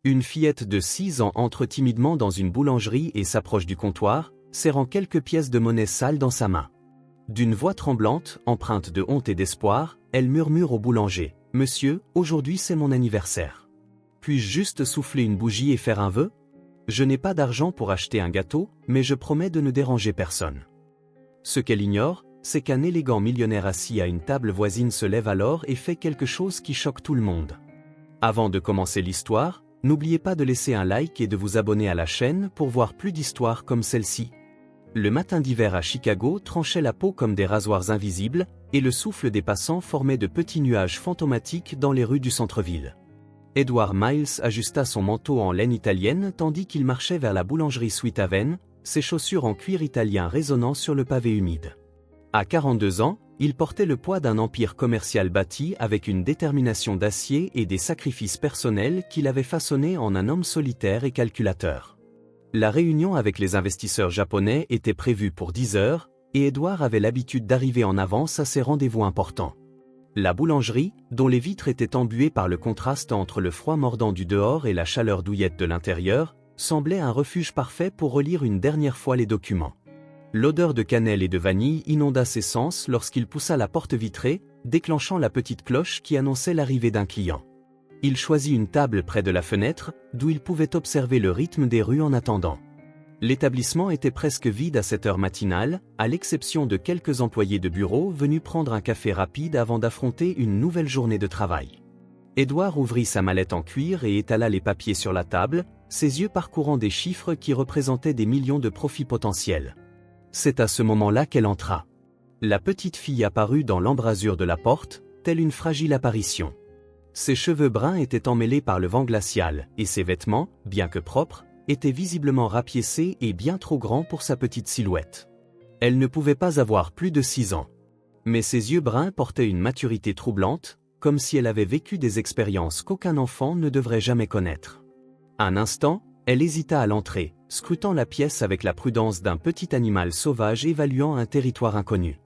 Une fillette de 6 ans entre timidement dans une boulangerie et s'approche du comptoir, serrant quelques pièces de monnaie sales dans sa main. D'une voix tremblante, empreinte de honte et d'espoir, elle murmure au boulanger, « Monsieur, aujourd'hui c'est mon anniversaire. Puis-je juste souffler une bougie et faire un vœu? Je n'ai pas d'argent pour acheter un gâteau, mais je promets de ne déranger personne. » Ce qu'elle ignore, c'est qu'un élégant millionnaire assis à une table voisine se lève alors et fait quelque chose qui choque tout le monde. Avant de commencer l'histoire, n'oubliez pas de laisser un like et de vous abonner à la chaîne pour voir plus d'histoires comme celle-ci. Le matin d'hiver à Chicago tranchait la peau comme des rasoirs invisibles, et le souffle des passants formait de petits nuages fantomatiques dans les rues du centre-ville. Edward Miles ajusta son manteau en laine italienne tandis qu'il marchait vers la boulangerie Sweet Haven, ses chaussures en cuir italien résonnant sur le pavé humide. À 42 ans, il portait le poids d'un empire commercial bâti avec une détermination d'acier et des sacrifices personnels qu'il avait façonnés en un homme solitaire et calculateur. La réunion avec les investisseurs japonais était prévue pour 10 heures, et Edward avait l'habitude d'arriver en avance à ces rendez-vous importants. La boulangerie, dont les vitres étaient embuées par le contraste entre le froid mordant du dehors et la chaleur douillette de l'intérieur, semblait un refuge parfait pour relire une dernière fois les documents. L'odeur de cannelle et de vanille inonda ses sens lorsqu'il poussa la porte vitrée, déclenchant la petite cloche qui annonçait l'arrivée d'un client. Il choisit une table près de la fenêtre, d'où il pouvait observer le rythme des rues en attendant. L'établissement était presque vide à cette heure matinale, à l'exception de quelques employés de bureau venus prendre un café rapide avant d'affronter une nouvelle journée de travail. Edward ouvrit sa mallette en cuir et étala les papiers sur la table, ses yeux parcourant des chiffres qui représentaient des millions de profits potentiels. C'est à ce moment-là qu'elle entra. La petite fille apparut dans l'embrasure de la porte, telle une fragile apparition. Ses cheveux bruns étaient emmêlés par le vent glacial, et ses vêtements, bien que propres, étaient visiblement rapiécés et bien trop grands pour sa petite silhouette. Elle ne pouvait pas avoir plus de 6 ans. Mais ses yeux bruns portaient une maturité troublante, comme si elle avait vécu des expériences qu'aucun enfant ne devrait jamais connaître. Un instant, elle hésita à l'entrée, scrutant la pièce avec la prudence d'un petit animal sauvage évaluant un territoire inconnu.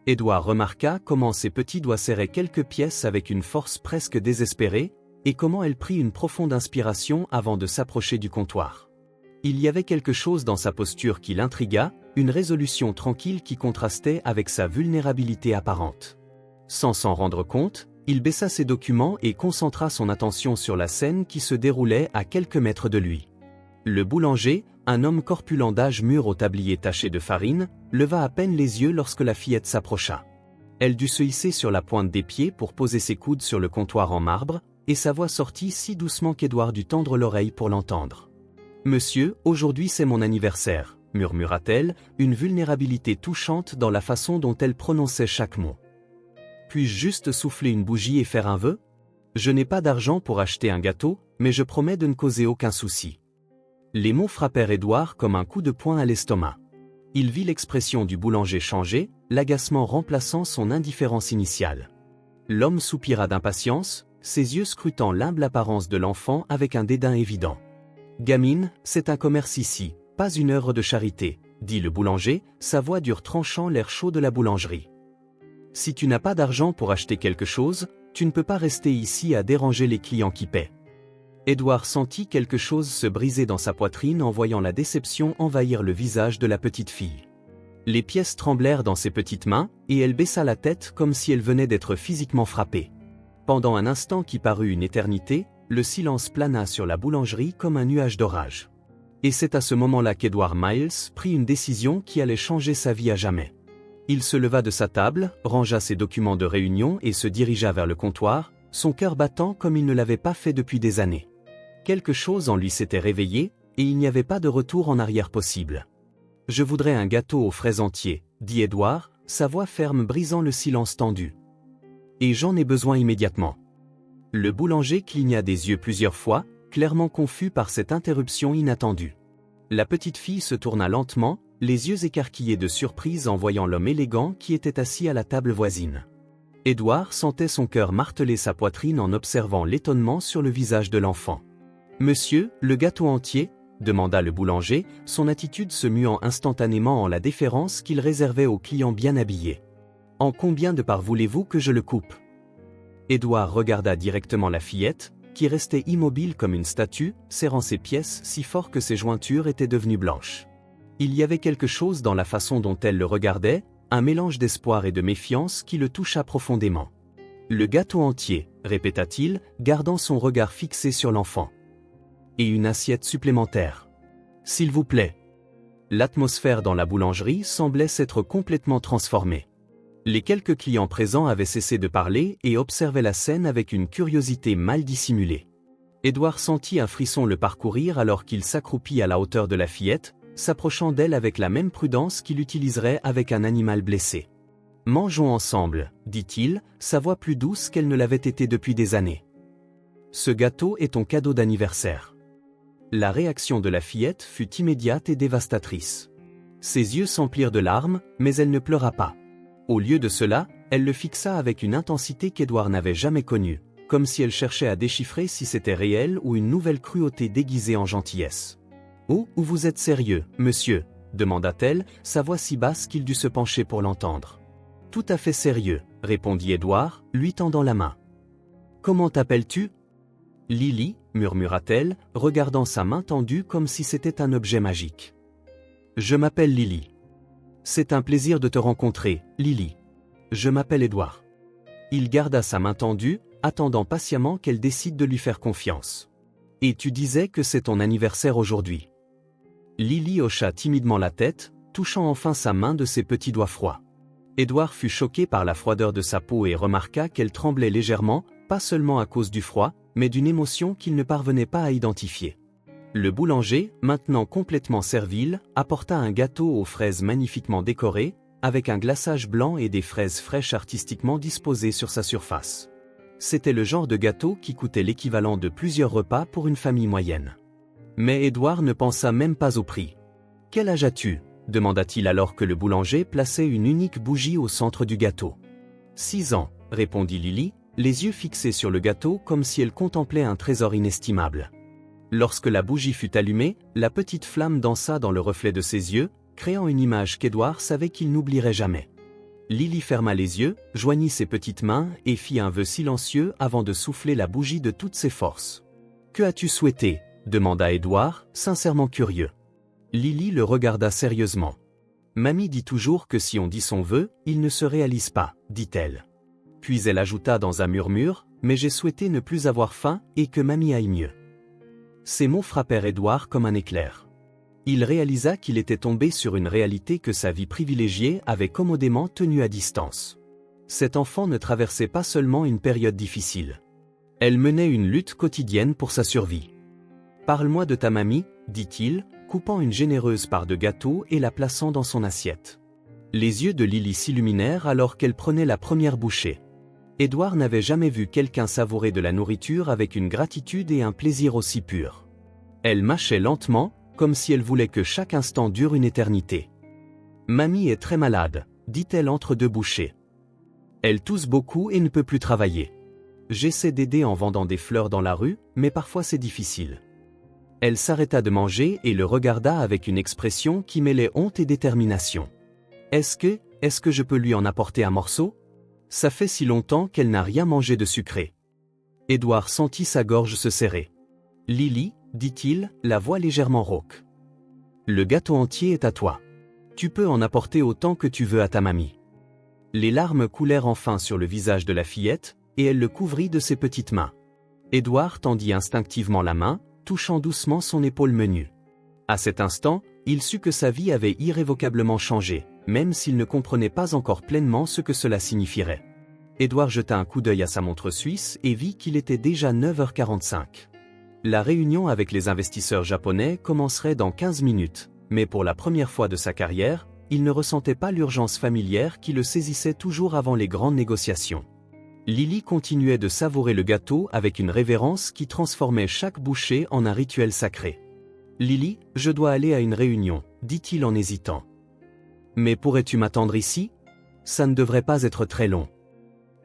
Edward remarqua comment ses petits doigts serraient quelques pièces avec une force presque désespérée, et comment elle prit une profonde inspiration avant de s'approcher du comptoir. Il y avait quelque chose dans sa posture qui l'intrigua, une résolution tranquille qui contrastait avec sa vulnérabilité apparente. Sans s'en rendre compte, il baissa ses documents et concentra son attention sur la scène qui se déroulait à quelques mètres de lui. Le boulanger, un homme corpulent d'âge mûr au tablier taché de farine, leva à peine les yeux lorsque la fillette s'approcha. Elle dut se hisser sur la pointe des pieds pour poser ses coudes sur le comptoir en marbre, et sa voix sortit si doucement qu'Edward dut tendre l'oreille pour l'entendre. « Monsieur, aujourd'hui c'est mon anniversaire », murmura-t-elle, une vulnérabilité touchante dans la façon dont elle prononçait chaque mot. « Puis-je juste souffler une bougie et faire un vœu? Je n'ai pas d'argent pour acheter un gâteau, mais je promets de ne causer aucun souci. » Les mots frappèrent Edward comme un coup de poing à l'estomac. Il vit l'expression du boulanger changer, l'agacement remplaçant son indifférence initiale. L'homme soupira d'impatience, ses yeux scrutant l'humble apparence de l'enfant avec un dédain évident. « Gamine, c'est un commerce ici, pas une œuvre de charité, » dit le boulanger, sa voix dure tranchant l'air chaud de la boulangerie. « Si tu n'as pas d'argent pour acheter quelque chose, tu ne peux pas rester ici à déranger les clients qui paient. » Edward sentit quelque chose se briser dans sa poitrine en voyant la déception envahir le visage de la petite fille. Les pièces tremblèrent dans ses petites mains, et elle baissa la tête comme si elle venait d'être physiquement frappée. Pendant un instant qui parut une éternité, le silence plana sur la boulangerie comme un nuage d'orage. Et c'est à ce moment-là qu'Edward Miles prit une décision qui allait changer sa vie à jamais. Il se leva de sa table, rangea ses documents de réunion et se dirigea vers le comptoir, son cœur battant comme il ne l'avait pas fait depuis des années. Quelque chose en lui s'était réveillé, et il n'y avait pas de retour en arrière possible. « Je voudrais un gâteau aux fraises entier, » dit Edward, sa voix ferme brisant le silence tendu. « Et j'en ai besoin immédiatement. » Le boulanger cligna des yeux plusieurs fois, clairement confus par cette interruption inattendue. La petite fille se tourna lentement, les yeux écarquillés de surprise en voyant l'homme élégant qui était assis à la table voisine. Edward sentait son cœur marteler sa poitrine en observant l'étonnement sur le visage de l'enfant. « Monsieur, le gâteau entier ?» demanda le boulanger, son attitude se muant instantanément en la déférence qu'il réservait aux clients bien habillés. « En combien de parts voulez-vous que je le coupe ?» Edward regarda directement la fillette, qui restait immobile comme une statue, serrant ses pièces si fort que ses jointures étaient devenues blanches. Il y avait quelque chose dans la façon dont elle le regardait, un mélange d'espoir et de méfiance qui le toucha profondément. « Le gâteau entier », répéta-t-il, gardant son regard fixé sur l'enfant. « Et une assiette supplémentaire. S'il vous plaît. » L'atmosphère dans la boulangerie semblait s'être complètement transformée. Les quelques clients présents avaient cessé de parler et observaient la scène avec une curiosité mal dissimulée. Édouard sentit un frisson le parcourir alors qu'il s'accroupit à la hauteur de la fillette, s'approchant d'elle avec la même prudence qu'il utiliserait avec un animal blessé. « Mangeons ensemble, » dit-il, sa voix plus douce qu'elle ne l'avait été depuis des années. « Ce gâteau est ton cadeau d'anniversaire. » La réaction de la fillette fut immédiate et dévastatrice. Ses yeux s'emplirent de larmes, mais elle ne pleura pas. Au lieu de cela, elle le fixa avec une intensité qu'Édouard n'avait jamais connue, comme si elle cherchait à déchiffrer si c'était réel ou une nouvelle cruauté déguisée en gentillesse. « Oh, ou vous êtes sérieux, monsieur ?» demanda-t-elle, sa voix si basse qu'il dut se pencher pour l'entendre. « Tout à fait sérieux, » répondit Édouard, lui tendant la main. « Comment t'appelles-tu » ? « Lily, » murmura-t-elle, regardant sa main tendue comme si c'était un objet magique. « Je m'appelle Lily. »« C'est un plaisir de te rencontrer, Lily. Je m'appelle Édouard. » Il garda sa main tendue, attendant patiemment qu'elle décide de lui faire confiance. « Et tu disais que c'est ton anniversaire aujourd'hui. » Lily hocha timidement la tête, touchant enfin sa main de ses petits doigts froids. Édouard fut choqué par la froideur de sa peau et remarqua qu'elle tremblait légèrement, pas seulement à cause du froid, mais d'une émotion qu'il ne parvenait pas à identifier. Le boulanger, maintenant complètement servile, apporta un gâteau aux fraises magnifiquement décoré, avec un glaçage blanc et des fraises fraîches artistiquement disposées sur sa surface. C'était le genre de gâteau qui coûtait l'équivalent de plusieurs repas pour une famille moyenne. Mais Édouard ne pensa même pas au prix. « Quel âge as-tu » demanda-t-il alors que le boulanger plaçait une unique bougie au centre du gâteau. « 6 ans, » répondit Lily, les yeux fixés sur le gâteau comme si elle contemplait un trésor inestimable. Lorsque la bougie fut allumée, la petite flamme dansa dans le reflet de ses yeux, créant une image qu'Édouard savait qu'il n'oublierait jamais. Lily ferma les yeux, joignit ses petites mains et fit un vœu silencieux avant de souffler la bougie de toutes ses forces. « Que as-tu souhaité » demanda Édouard, sincèrement curieux. Lily le regarda sérieusement. « Mamie dit toujours que si on dit son vœu, il ne se réalise pas, » dit-elle. Puis elle ajouta dans un murmure, « Mais j'ai souhaité ne plus avoir faim et que mamie aille mieux. » Ces mots frappèrent Édouard comme un éclair. Il réalisa qu'il était tombé sur une réalité que sa vie privilégiée avait commodément tenue à distance. Cet enfant ne traversait pas seulement une période difficile. Elle menait une lutte quotidienne pour sa survie. « Parle-moi de ta mamie, » dit-il, coupant une généreuse part de gâteau et la plaçant dans son assiette. Les yeux de Lily s'illuminèrent alors qu'elle prenait la première bouchée. Édouard n'avait jamais vu quelqu'un savourer de la nourriture avec une gratitude et un plaisir aussi purs. Elle mâchait lentement, comme si elle voulait que chaque instant dure une éternité. « Mamie est très malade, » dit-elle entre deux bouchées. « Elle tousse beaucoup et ne peut plus travailler. J'essaie d'aider en vendant des fleurs dans la rue, mais parfois c'est difficile. » Elle s'arrêta de manger et le regarda avec une expression qui mêlait honte et détermination. « Est-ce que je peux lui en apporter un morceau ? Ça fait si longtemps qu'elle n'a rien mangé de sucré. » Édouard sentit sa gorge se serrer. « Lily, » dit-il, la voix légèrement rauque. « Le gâteau entier est à toi. Tu peux en apporter autant que tu veux à ta mamie. » Les larmes coulèrent enfin sur le visage de la fillette, et elle le couvrit de ses petites mains. Édouard tendit instinctivement la main, touchant doucement son épaule menue. À cet instant, il sut que sa vie avait irrévocablement changé, même s'il ne comprenait pas encore pleinement ce que cela signifierait. Édouard jeta un coup d'œil à sa montre suisse et vit qu'il était déjà 9h45. La réunion avec les investisseurs japonais commencerait dans 15 minutes, mais pour la première fois de sa carrière, il ne ressentait pas l'urgence familière qui le saisissait toujours avant les grandes négociations. Lily continuait de savourer le gâteau avec une révérence qui transformait chaque bouchée en un rituel sacré. « Lily, je dois aller à une réunion, » dit-il en hésitant. « Mais pourrais-tu m'attendre ici ? Ça ne devrait pas être très long. »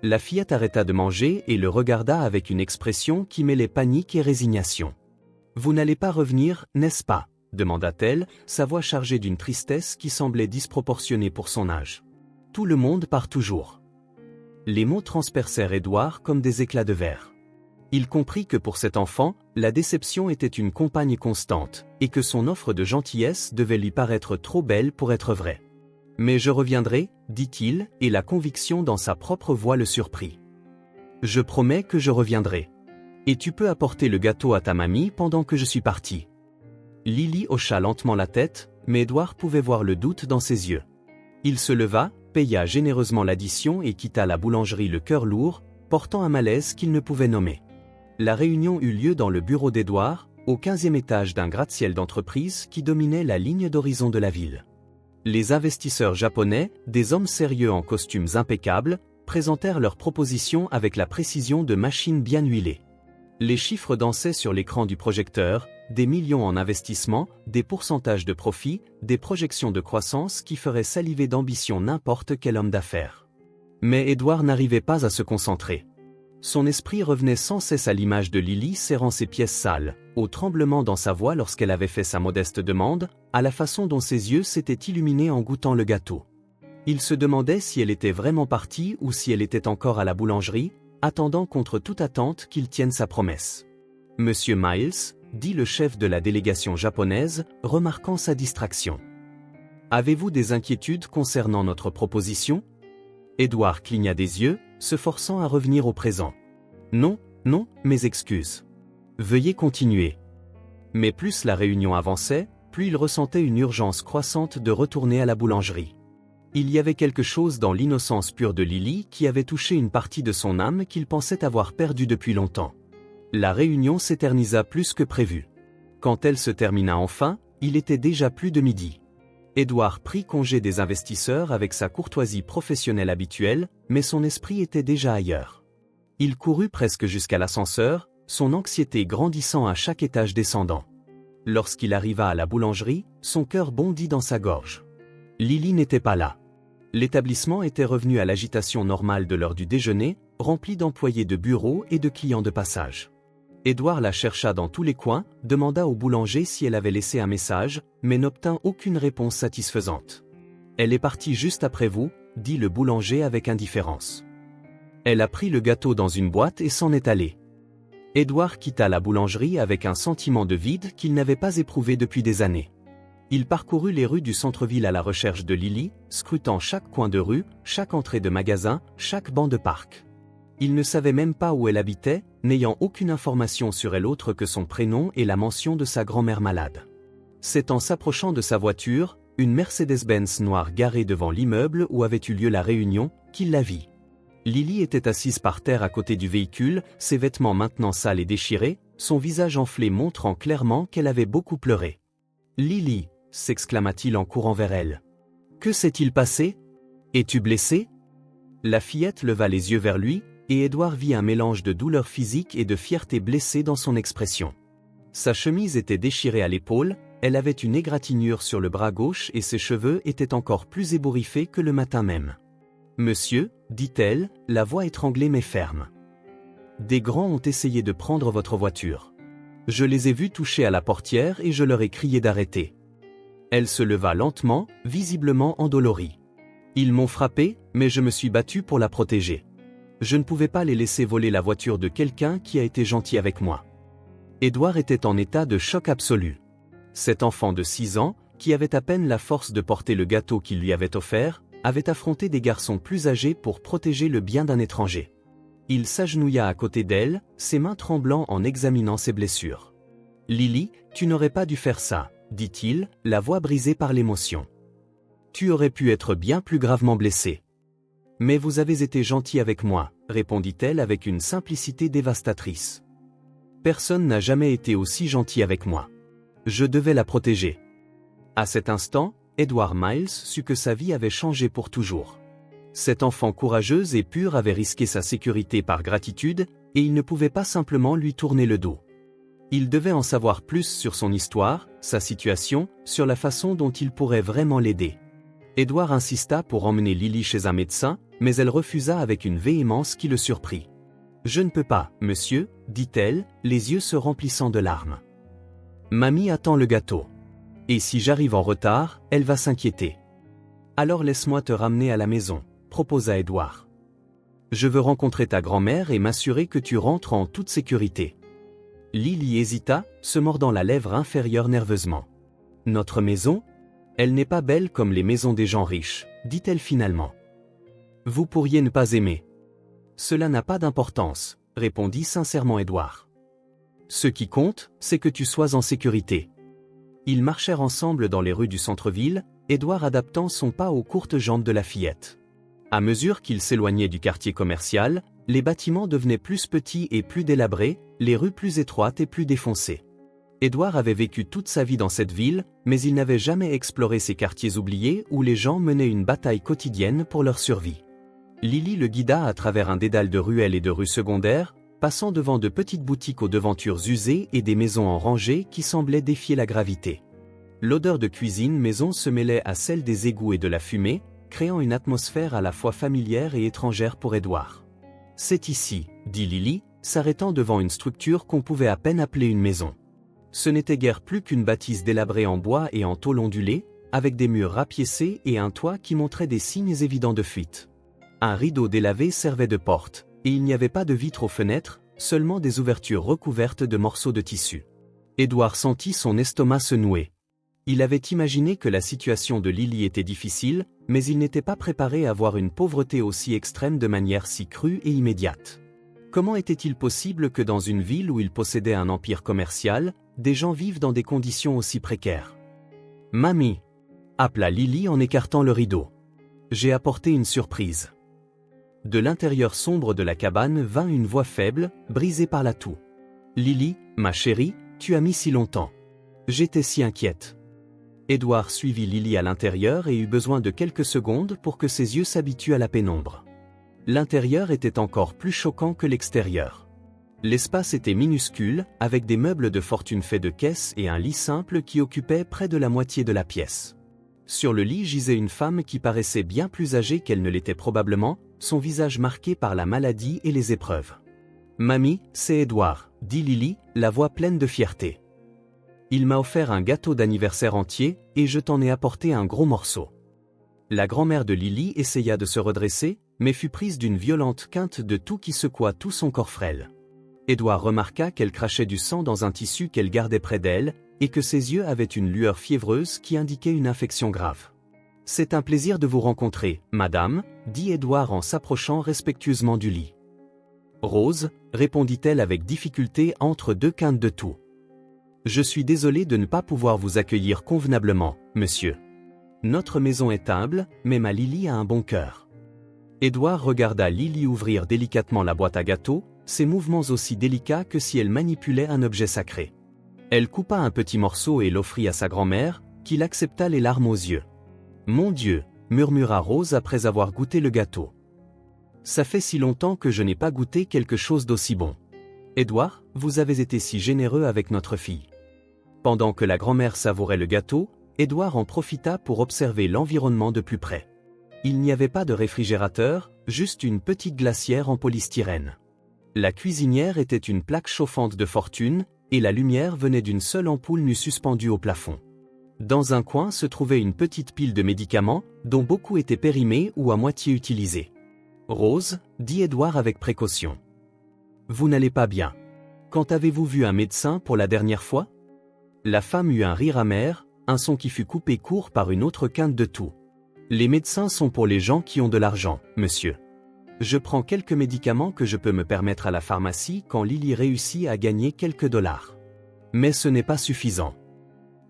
La fillette arrêta de manger et le regarda avec une expression qui mêlait panique et résignation. « Vous n'allez pas revenir, n'est-ce pas ? » demanda-t-elle, sa voix chargée d'une tristesse qui semblait disproportionnée pour son âge. « Tout le monde part toujours. » Les mots transpercèrent Édouard comme des éclats de verre. Il comprit que pour cet enfant, la déception était une compagne constante, et que son offre de gentillesse devait lui paraître trop belle pour être vraie. « Mais je reviendrai, dit-il, et la conviction dans sa propre voix le surprit. « Je promets que je reviendrai. Et tu peux apporter le gâteau à ta mamie pendant que je suis parti. » Lily hocha lentement la tête, mais Édouard pouvait voir le doute dans ses yeux. Il se leva, paya généreusement l'addition et quitta la boulangerie le cœur lourd, portant un malaise qu'il ne pouvait nommer. La réunion eut lieu dans le bureau d'Édouard, au 15e étage d'un gratte-ciel d'entreprise qui dominait la ligne d'horizon de la ville. Les investisseurs japonais, des hommes sérieux en costumes impeccables, présentèrent leurs propositions avec la précision de machines bien huilées. Les chiffres dansaient sur l'écran du projecteur, des millions en investissement, des pourcentages de profit, des projections de croissance qui feraient saliver d'ambition n'importe quel homme d'affaires. Mais Édouard n'arrivait pas à se concentrer. Son esprit revenait sans cesse à l'image de Lily serrant ses pièces sales, au tremblement dans sa voix lorsqu'elle avait fait sa modeste demande, à la façon dont ses yeux s'étaient illuminés en goûtant le gâteau. Il se demandait si elle était vraiment partie ou si elle était encore à la boulangerie, attendant contre toute attente qu'il tienne sa promesse. « Monsieur Miles », dit le chef de la délégation japonaise, remarquant sa distraction. « Avez-vous des inquiétudes concernant notre proposition ?» Édouard cligna des yeux, se forçant à revenir au présent. « Non, non, mes excuses. Veuillez continuer. » Mais plus la réunion avançait, plus il ressentait une urgence croissante de retourner à la boulangerie. Il y avait quelque chose dans l'innocence pure de Lily qui avait touché une partie de son âme qu'il pensait avoir perdue depuis longtemps. La réunion s'éternisa plus que prévu. Quand elle se termina enfin, il était déjà plus de midi. Édouard prit congé des investisseurs avec sa courtoisie professionnelle habituelle, mais son esprit était déjà ailleurs. Il courut presque jusqu'à l'ascenseur, son anxiété grandissant à chaque étage descendant. Lorsqu'il arriva à la boulangerie, son cœur bondit dans sa gorge. Lily n'était pas là. L'établissement était revenu à l'agitation normale de l'heure du déjeuner, rempli d'employés de bureau et de clients de passage. Édouard la chercha dans tous les coins, demanda au boulanger si elle avait laissé un message, mais n'obtint aucune réponse satisfaisante. « Elle est partie juste après vous », dit le boulanger avec indifférence. Elle a pris le gâteau dans une boîte et s'en est allée. Édouard quitta la boulangerie avec un sentiment de vide qu'il n'avait pas éprouvé depuis des années. Il parcourut les rues du centre-ville à la recherche de Lily, scrutant chaque coin de rue, chaque entrée de magasin, chaque banc de parc. Il ne savait même pas où elle habitait, n'ayant aucune information sur elle autre que son prénom et la mention de sa grand-mère malade. C'est en s'approchant de sa voiture, une Mercedes-Benz noire garée devant l'immeuble où avait eu lieu la réunion, qu'il la vit. Lily était assise par terre à côté du véhicule, ses vêtements maintenant sales et déchirés, son visage enflé montrant clairement qu'elle avait beaucoup pleuré. « Lily !» s'exclama-t-il en courant vers elle. « Que s'est-il passé? Es-tu blessée ?» La fillette leva les yeux vers lui, et Édouard vit un mélange de douleur physique et de fierté blessée dans son expression. Sa chemise était déchirée à l'épaule, elle avait une égratignure sur le bras gauche et ses cheveux étaient encore plus ébouriffés que le matin même. « Monsieur », dit-elle, la voix étranglée mais ferme. « Des grands ont essayé de prendre votre voiture. Je les ai vus toucher à la portière et je leur ai crié d'arrêter. » Elle se leva lentement, visiblement endolorie. « Ils m'ont frappé, mais je me suis battue pour la protéger. Je ne pouvais pas les laisser voler la voiture de quelqu'un qui a été gentil avec moi. » Édouard était en état de choc absolu. Cet enfant de 6 ans, qui avait à peine la force de porter le gâteau qu'il lui avait offert, avait affronté des garçons plus âgés pour protéger le bien d'un étranger. Il s'agenouilla à côté d'elle, ses mains tremblant en examinant ses blessures. « Lily, tu n'aurais pas dû faire ça, » dit-il, la voix brisée par l'émotion. « Tu aurais pu être bien plus gravement blessée. »« Mais vous avez été gentil avec moi, » répondit-elle avec une simplicité dévastatrice. « Personne n'a jamais été aussi gentil avec moi. Je devais la protéger. » À cet instant, Édouard Miles sut que sa vie avait changé pour toujours. Cette enfant courageuse et pure avait risqué sa sécurité par gratitude, et il ne pouvait pas simplement lui tourner le dos. Il devait en savoir plus sur son histoire, sa situation, sur la façon dont il pourrait vraiment l'aider. Édouard insista pour emmener Lily chez un médecin, mais elle refusa avec une véhémence qui le surprit. « Je ne peux pas, monsieur, » dit-elle, les yeux se remplissant de larmes. « Mamie attend le gâteau. Et si j'arrive en retard, elle va s'inquiéter. »« Alors laisse-moi te ramener à la maison, » proposa Édouard. Je veux rencontrer ta grand-mère et m'assurer que tu rentres en toute sécurité. Lily hésita, se mordant la lèvre inférieure nerveusement. Notre maison? Elle n'est pas belle comme les maisons des gens riches, dit-elle finalement. Vous pourriez ne pas aimer. Cela n'a pas d'importance, répondit sincèrement Édouard. Ce qui compte, c'est que tu sois en sécurité. Ils marchèrent ensemble dans les rues du centre-ville, Édouard adaptant son pas aux courtes jambes de la fillette. À mesure qu'ils s'éloignaient du quartier commercial, les bâtiments devenaient plus petits et plus délabrés, les rues plus étroites et plus défoncées. Édouard avait vécu toute sa vie dans cette ville, mais il n'avait jamais exploré ces quartiers oubliés où les gens menaient une bataille quotidienne pour leur survie. Lily le guida à travers un dédale de ruelles et de rues secondaires, passant devant de petites boutiques aux devantures usées et des maisons en rangées qui semblaient défier la gravité. L'odeur de cuisine maison se mêlait à celle des égouts et de la fumée, créant une atmosphère à la fois familière et étrangère pour Édouard. « C'est ici, » dit Lily, s'arrêtant devant une structure qu'on pouvait à peine appeler une maison. Ce n'était guère plus qu'une bâtisse délabrée en bois et en tôle ondulée, avec des murs rapiécés et un toit qui montrait des signes évidents de fuite. Un rideau délavé servait de porte, et il n'y avait pas de vitres aux fenêtres, seulement des ouvertures recouvertes de morceaux de tissu. Édouard sentit son estomac se nouer. Il avait imaginé que la situation de Lily était difficile, mais il n'était pas préparé à voir une pauvreté aussi extrême de manière si crue et immédiate. Comment était-il possible que dans une ville où il possédait un empire commercial, des gens vivent dans des conditions aussi précaires? « Mamie !» appela Lily en écartant le rideau. « J'ai apporté une surprise. » De l'intérieur sombre de la cabane vint une voix faible, brisée par la toux. « Lily, ma chérie, tu as mis si longtemps. J'étais si inquiète. » Édouard suivit Lily à l'intérieur et eut besoin de quelques secondes pour que ses yeux s'habituent à la pénombre. L'intérieur était encore plus choquant que l'extérieur. L'espace était minuscule, avec des meubles de fortune faits de caisses et un lit simple qui occupait près de la moitié de la pièce. Sur le lit gisait une femme qui paraissait bien plus âgée qu'elle ne l'était probablement, son visage marqué par la maladie et les épreuves. « Mamie, c'est Édouard, » dit Lily, la voix pleine de fierté. « Il m'a offert un gâteau d'anniversaire entier, et je t'en ai apporté un gros morceau. » La grand-mère de Lily essaya de se redresser, mais fut prise d'une violente quinte de toux qui secoua tout son corps frêle. Édouard remarqua qu'elle crachait du sang dans un tissu qu'elle gardait près d'elle, et que ses yeux avaient une lueur fiévreuse qui indiquait une infection grave. « C'est un plaisir de vous rencontrer, madame, » dit Édouard en s'approchant respectueusement du lit. « Rose, » répondit-elle avec difficulté entre deux quintes de toux. « Je suis désolée de ne pas pouvoir vous accueillir convenablement, monsieur. Notre maison est humble, mais ma Lily a un bon cœur. » Édouard regarda Lily ouvrir délicatement la boîte à gâteaux, ses mouvements aussi délicats que si elle manipulait un objet sacré. Elle coupa un petit morceau et l'offrit à sa grand-mère, qui l'accepta les larmes aux yeux. « Mon Dieu !» murmura Rose après avoir goûté le gâteau. « Ça fait si longtemps que je n'ai pas goûté quelque chose d'aussi bon. Édouard, vous avez été si généreux avec notre fille. » Pendant que la grand-mère savourait le gâteau, Édouard en profita pour observer l'environnement de plus près. Il n'y avait pas de réfrigérateur, juste une petite glacière en polystyrène. La cuisinière était une plaque chauffante de fortune, et la lumière venait d'une seule ampoule nue suspendue au plafond. Dans un coin se trouvait une petite pile de médicaments, dont beaucoup étaient périmés ou à moitié utilisés. « Rose, » dit Édouard avec précaution. « Vous n'allez pas bien. Quand avez-vous vu un médecin pour la dernière fois ?» La femme eut un rire amer, un son qui fut coupé court par une autre quinte de toux. « Les médecins sont pour les gens qui ont de l'argent, monsieur. Je prends quelques médicaments que je peux me permettre à la pharmacie quand Lily réussit à gagner quelques dollars. Mais ce n'est pas suffisant.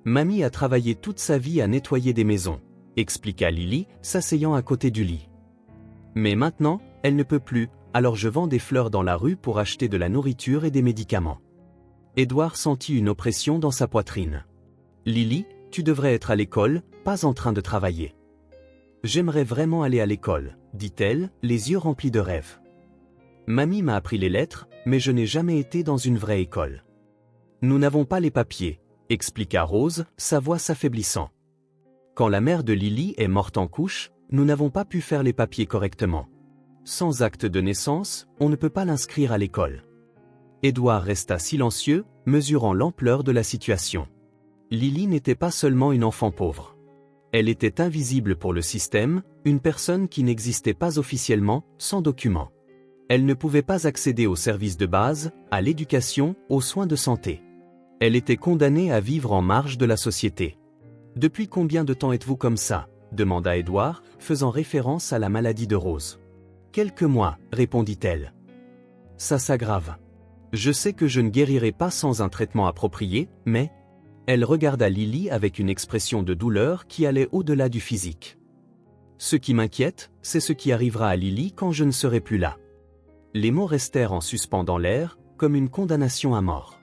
Mamie a travaillé toute sa vie à nettoyer des maisons, » expliqua Lily, s'asseyant à côté du lit. « Mais maintenant, elle ne peut plus, alors je vends des fleurs dans la rue pour acheter de la nourriture et des médicaments. » Édouard sentit une oppression dans sa poitrine. « Lily, tu devrais être à l'école, pas en train de travailler. » « J'aimerais vraiment aller à l'école, » dit-elle, les yeux remplis de rêves. « Mamie m'a appris les lettres, mais je n'ai jamais été dans une vraie école. »« Nous n'avons pas les papiers, » expliqua Rose, sa voix s'affaiblissant. « Quand la mère de Lily est morte en couche, nous n'avons pas pu faire les papiers correctement. Sans acte de naissance, on ne peut pas l'inscrire à l'école. » Édouard resta silencieux, mesurant l'ampleur de la situation. Lily n'était pas seulement une enfant pauvre. Elle était invisible pour le système, une personne qui n'existait pas officiellement, sans documents. Elle ne pouvait pas accéder aux services de base, à l'éducation, aux soins de santé. Elle était condamnée à vivre en marge de la société. « Depuis combien de temps êtes-vous comme ça ?» demanda Édouard, faisant référence à la maladie de Rose. « Quelques mois, répondit-elle. Ça s'aggrave. Je sais que je ne guérirai pas sans un traitement approprié, mais... » Elle regarda Lily avec une expression de douleur qui allait au-delà du physique. « Ce qui m'inquiète, c'est ce qui arrivera à Lily quand je ne serai plus là. » Les mots restèrent en suspens dans l'air, comme une condamnation à mort.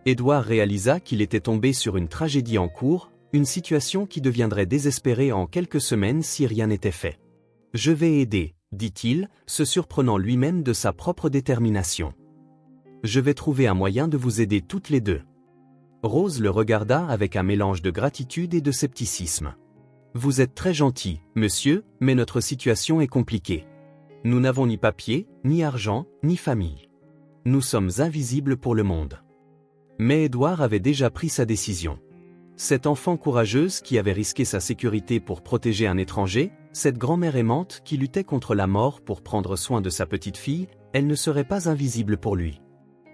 Édouard réalisa qu'il était tombé sur une tragédie en cours, une situation qui deviendrait désespérée en quelques semaines si rien n'était fait. « Je vais aider, » dit-il, se surprenant lui-même de sa propre détermination. « Je vais trouver un moyen de vous aider toutes les deux. » Rose le regarda avec un mélange de gratitude et de scepticisme. « Vous êtes très gentil, monsieur, mais notre situation est compliquée. Nous n'avons ni papier, ni argent, ni famille. Nous sommes invisibles pour le monde. » Mais Édouard avait déjà pris sa décision. Cette enfant courageuse qui avait risqué sa sécurité pour protéger un étranger, cette grand-mère aimante qui luttait contre la mort pour prendre soin de sa petite fille, elle ne serait pas invisible pour lui.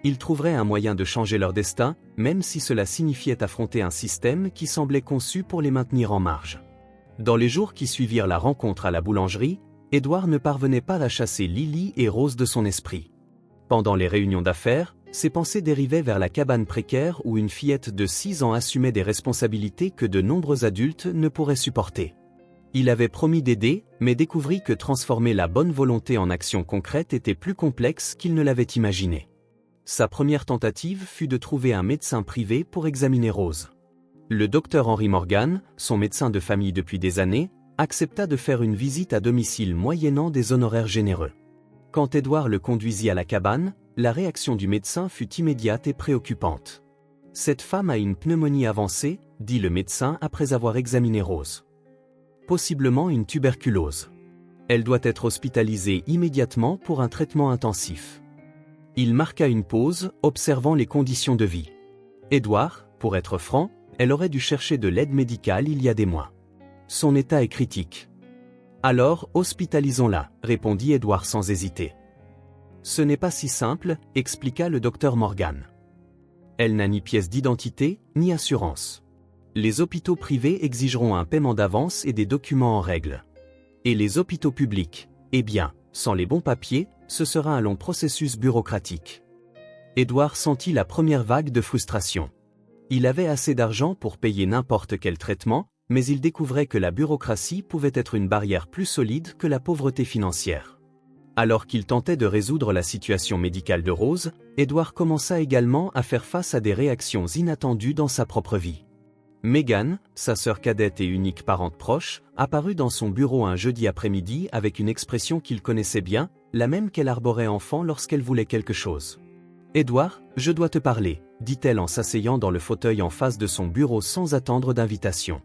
Il trouverait un moyen de changer leur destin, même si cela signifiait affronter un système qui semblait conçu pour les maintenir en marge. Dans les jours qui suivirent la rencontre à la boulangerie, Édouard ne parvenait pas à chasser Lily et Rose de son esprit. Pendant les réunions d'affaires, ses pensées dérivaient vers la cabane précaire où une fillette de 6 ans assumait des responsabilités que de nombreux adultes ne pourraient supporter. Il avait promis d'aider, mais découvrit que transformer la bonne volonté en action concrète était plus complexe qu'il ne l'avait imaginé. Sa première tentative fut de trouver un médecin privé pour examiner Rose. Le docteur Henry Morgan, son médecin de famille depuis des années, accepta de faire une visite à domicile moyennant des honoraires généreux. Quand Édouard le conduisit à la cabane, la réaction du médecin fut immédiate et préoccupante. « Cette femme a une pneumonie avancée, » dit le médecin après avoir examiné Rose. « Possiblement une tuberculose. Elle doit être hospitalisée immédiatement pour un traitement intensif. » Il marqua une pause, observant les conditions de vie. Édouard, pour être franc, elle aurait dû chercher de l'aide médicale il y a des mois. Son état est critique. Alors, hospitalisons-la, répondit Édouard sans hésiter. Ce n'est pas si simple, expliqua le docteur Morgan. Elle n'a ni pièce d'identité, ni assurance. Les hôpitaux privés exigeront un paiement d'avance et des documents en règle. Et les hôpitaux publics, eh bien, sans les bons papiers, ce sera un long processus bureaucratique. Édouard sentit la première vague de frustration. Il avait assez d'argent pour payer n'importe quel traitement, mais il découvrait que la bureaucratie pouvait être une barrière plus solide que la pauvreté financière. Alors qu'il tentait de résoudre la situation médicale de Rose, Édouard commença également à faire face à des réactions inattendues dans sa propre vie. Megan, sa sœur cadette et unique parente proche, apparut dans son bureau un jeudi après-midi avec une expression qu'il connaissait bien, la même qu'elle arborait enfant lorsqu'elle voulait quelque chose. « Édouard, je dois te parler », dit-elle en s'asseyant dans le fauteuil en face de son bureau sans attendre d'invitation.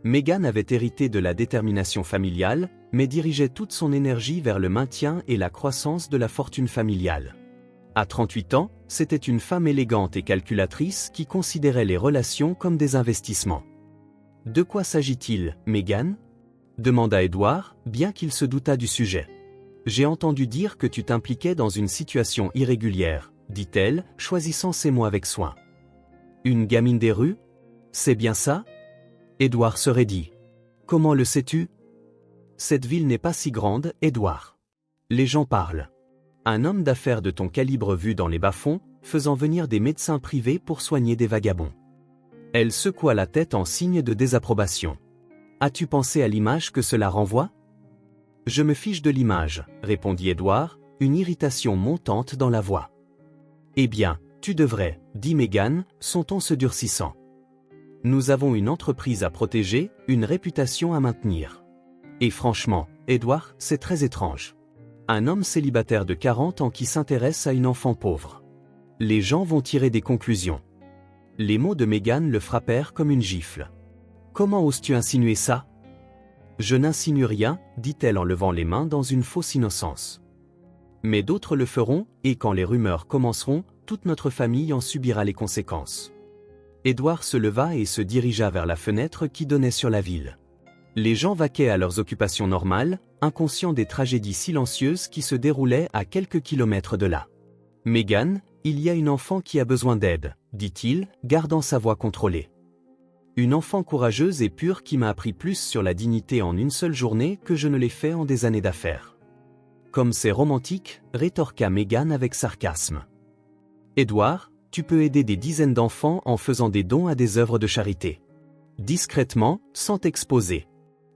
Megan avait hérité de la détermination familiale, mais dirigeait toute son énergie vers le maintien et la croissance de la fortune familiale. À 38 ans, c'était une femme élégante et calculatrice qui considérait les relations comme des investissements. « De quoi s'agit-il, Megan ?» demanda Édouard, bien qu'il se doutât du sujet. « J'ai entendu dire que tu t'impliquais dans une situation irrégulière, » dit-elle, choisissant ses mots avec soin. « Une gamine des rues ? C'est bien ça ?» Édouard se raidit. « Comment le sais-tu ? » Cette ville n'est pas si grande, Édouard. Les gens parlent. Un homme d'affaires de ton calibre vu dans les bas-fonds, faisant venir des médecins privés pour soigner des vagabonds. Elle secoua la tête en signe de désapprobation. As-tu pensé à l'image que cela renvoie ? Je me fiche de l'image, répondit Édouard, une irritation montante dans la voix. Eh bien, tu devrais, dit Megan, son ton se durcissant. Nous avons une entreprise à protéger, une réputation à maintenir. Et franchement, Édouard, c'est très étrange. Un homme célibataire de 40 ans qui s'intéresse à une enfant pauvre. Les gens vont tirer des conclusions. Les mots de Megan le frappèrent comme une gifle. Comment oses-tu insinuer ça ? Je n'insinue rien, dit-elle en levant les mains dans une fausse innocence. Mais d'autres le feront, et quand les rumeurs commenceront, toute notre famille en subira les conséquences. Édouard se leva et se dirigea vers la fenêtre qui donnait sur la ville. Les gens vaquaient à leurs occupations normales, inconscient des tragédies silencieuses qui se déroulaient à quelques kilomètres de là. « Megan, il y a une enfant qui a besoin d'aide, » dit-il, gardant sa voix contrôlée. « Une enfant courageuse et pure qui m'a appris plus sur la dignité en une seule journée que je ne l'ai fait en des années d'affaires. » Comme c'est romantique, rétorqua Megan avec sarcasme. « Edward, tu peux aider des dizaines d'enfants en faisant des dons à des œuvres de charité. Discrètement, sans t'exposer.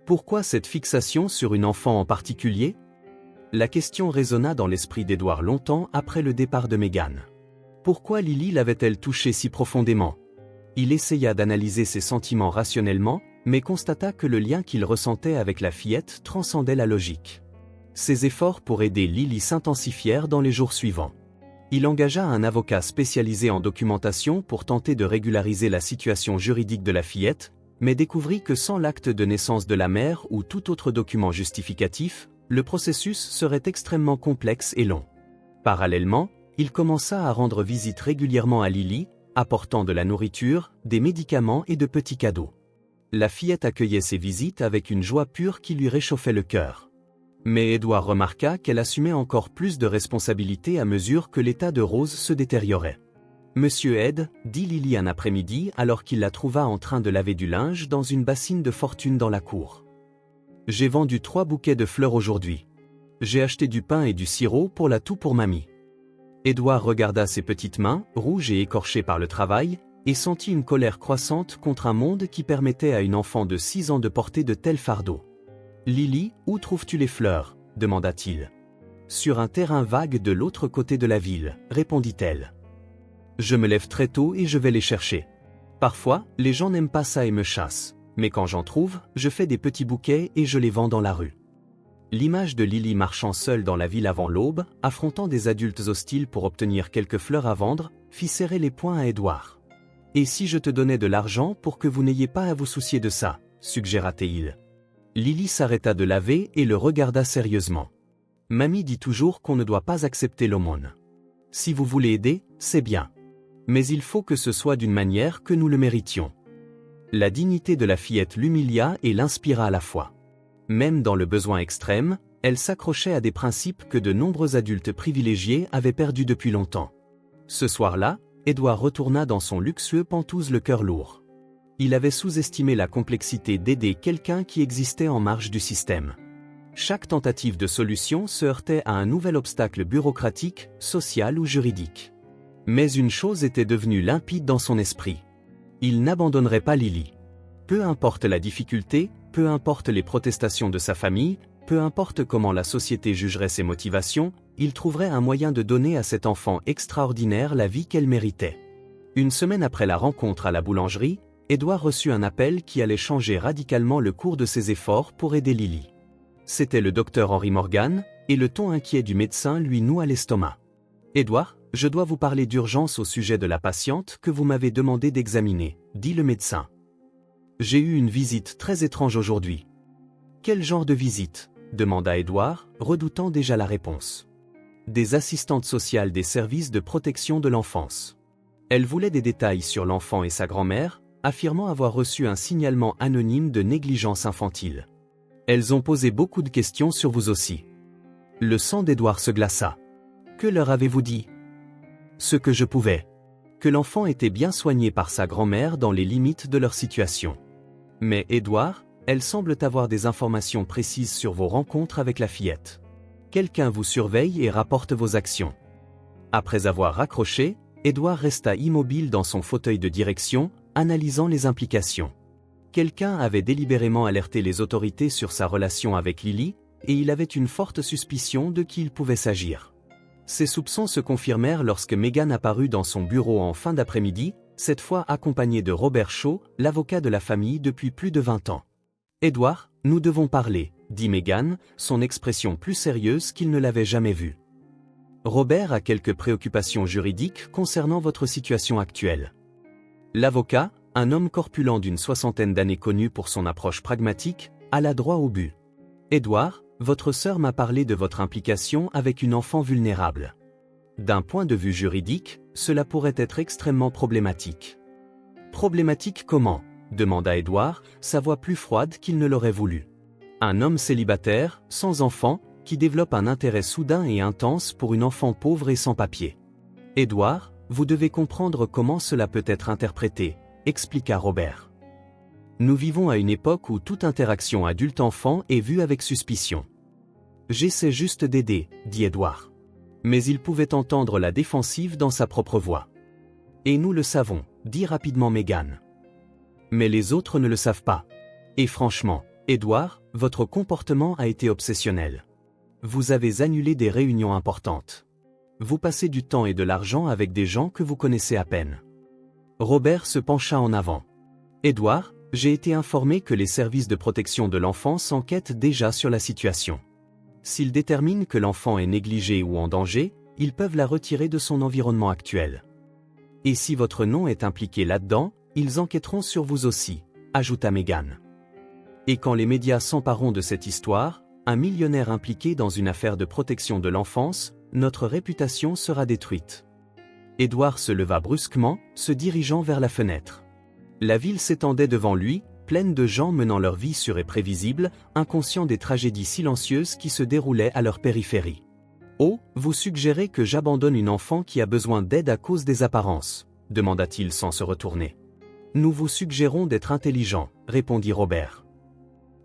Pourquoi cette fixation sur une enfant en particulier ? » La question résonna dans l'esprit d'Edward longtemps après le départ de Megan. Pourquoi Lily l'avait-elle touché si profondément ? Il essaya d'analyser ses sentiments rationnellement, mais constata que le lien qu'il ressentait avec la fillette transcendait la logique. Ses efforts pour aider Lily s'intensifièrent dans les jours suivants. Il engagea un avocat spécialisé en documentation pour tenter de régulariser la situation juridique de la fillette, mais découvrit que sans l'acte de naissance de la mère ou tout autre document justificatif, le processus serait extrêmement complexe et long. Parallèlement, il commença à rendre visite régulièrement à Lily, apportant de la nourriture, des médicaments et de petits cadeaux. La fillette accueillait ces visites avec une joie pure qui lui réchauffait le cœur. Mais Edward remarqua qu'elle assumait encore plus de responsabilités à mesure que l'état de Rose se détériorait. « Monsieur Ed, » dit Lily un après-midi alors qu'il la trouva en train de laver du linge dans une bassine de fortune dans la cour. « J'ai vendu 3 bouquets de fleurs aujourd'hui. J'ai acheté du pain et du sirop pour la toux pour mamie. » Edward regarda ses petites mains, rouges et écorchées par le travail, et sentit une colère croissante contre un monde qui permettait à une enfant de 6 ans de porter de tels fardeaux. « Lily, où trouves-tu les fleurs ?» demanda-t-il. « Sur un terrain vague de l'autre côté de la ville, » répondit-elle. « Je me lève très tôt et je vais les chercher. Parfois, les gens n'aiment pas ça et me chassent, mais quand j'en trouve, je fais des petits bouquets et je les vends dans la rue. » L'image de Lily marchant seule dans la ville avant l'aube, affrontant des adultes hostiles pour obtenir quelques fleurs à vendre, fit serrer les poings à Edward. « Et si je te donnais de l'argent pour que vous n'ayez pas à vous soucier de ça ?» suggéra-t-il. Lily s'arrêta de laver et le regarda sérieusement. « Mamie dit toujours qu'on ne doit pas accepter l'aumône. Si vous voulez aider, c'est bien. Mais il faut que ce soit d'une manière que nous le méritions. » La dignité de la fillette l'humilia et l'inspira à la fois. Même dans le besoin extrême, elle s'accrochait à des principes que de nombreux adultes privilégiés avaient perdus depuis longtemps. Ce soir-là, Edward retourna dans son luxueux Penthouse le cœur lourd. Il avait sous-estimé la complexité d'aider quelqu'un qui existait en marge du système. Chaque tentative de solution se heurtait à un nouvel obstacle bureaucratique, social ou juridique. Mais une chose était devenue limpide dans son esprit. Il n'abandonnerait pas Lily. Peu importe la difficulté, peu importe les protestations de sa famille, peu importe comment la société jugerait ses motivations, il trouverait un moyen de donner à cet enfant extraordinaire la vie qu'elle méritait. Une semaine après la rencontre à la boulangerie, Edward reçut un appel qui allait changer radicalement le cours de ses efforts pour aider Lily. C'était le docteur Henry Morgan, et le ton inquiet du médecin lui noua l'estomac. « Edward, je dois vous parler d'urgence au sujet de la patiente que vous m'avez demandé d'examiner, » dit le médecin. « J'ai eu une visite très étrange aujourd'hui. »« Quel genre de visite ?» demanda Edward, redoutant déjà la réponse. « Des assistantes sociales des services de protection de l'enfance. Elle voulait des détails sur l'enfant et sa grand-mère, affirmant avoir reçu un signalement anonyme de négligence infantile. Elles ont posé beaucoup de questions sur vous aussi. » Le sang d'Edward se glaça. « Que leur avez-vous dit ?»« Ce que je pouvais. Que l'enfant était bien soigné par sa grand-mère dans les limites de leur situation. Mais Edward, elles semblent avoir des informations précises sur vos rencontres avec la fillette. Quelqu'un vous surveille et rapporte vos actions. » Après avoir raccroché, Edward resta immobile dans son fauteuil de direction, analysant les implications. Quelqu'un avait délibérément alerté les autorités sur sa relation avec Lily, et il avait une forte suspicion de qui il pouvait s'agir. Ses soupçons se confirmèrent lorsque Megan apparut dans son bureau en fin d'après-midi, cette fois accompagné de Robert Shaw, l'avocat de la famille depuis plus de 20 ans. « Edward, nous devons parler, » dit Megan, son expression plus sérieuse qu'il ne l'avait jamais vue. « Robert a quelques préoccupations juridiques concernant votre situation actuelle. » L'avocat, un homme corpulent d'une 60aine d'années connu pour son approche pragmatique, alla droit au but. « Edward, votre sœur m'a parlé de votre implication avec une enfant vulnérable. D'un point de vue juridique, cela pourrait être extrêmement problématique. »« Problématique comment ?» demanda Edward, sa voix plus froide qu'il ne l'aurait voulu. « Un homme célibataire, sans enfant, qui développe un intérêt soudain et intense pour une enfant pauvre et sans papier. Édouard, vous devez comprendre comment cela peut être interprété, expliqua Robert. Nous vivons à une époque où toute interaction adulte-enfant est vue avec suspicion. J'essaie juste d'aider, dit Édouard. Mais il pouvait entendre la défensive dans sa propre voix. Et nous le savons, dit rapidement Megan. Mais les autres ne le savent pas. Et franchement, Édouard, votre comportement a été obsessionnel. Vous avez annulé des réunions importantes. Vous passez du temps et de l'argent avec des gens que vous connaissez à peine. Robert se pencha en avant. Édouard, j'ai été informé que les services de protection de l'enfance enquêtent déjà sur la situation. S'ils déterminent que l'enfant est négligé ou en danger, ils peuvent la retirer de son environnement actuel. Et si votre nom est impliqué là-dedans, ils enquêteront sur vous aussi, ajouta Megan. Et quand les médias s'empareront de cette histoire, un millionnaire impliqué dans une affaire de protection de l'enfance, notre réputation sera détruite. Édouard se leva brusquement, se dirigeant vers la fenêtre. La ville s'étendait devant lui, pleine de gens menant leur vie sûre et prévisible, inconscients des tragédies silencieuses qui se déroulaient à leur périphérie. Oh, vous suggérez que j'abandonne une enfant qui a besoin d'aide à cause des apparences, demanda-t-il sans se retourner. Nous vous suggérons d'être intelligent, répondit Robert.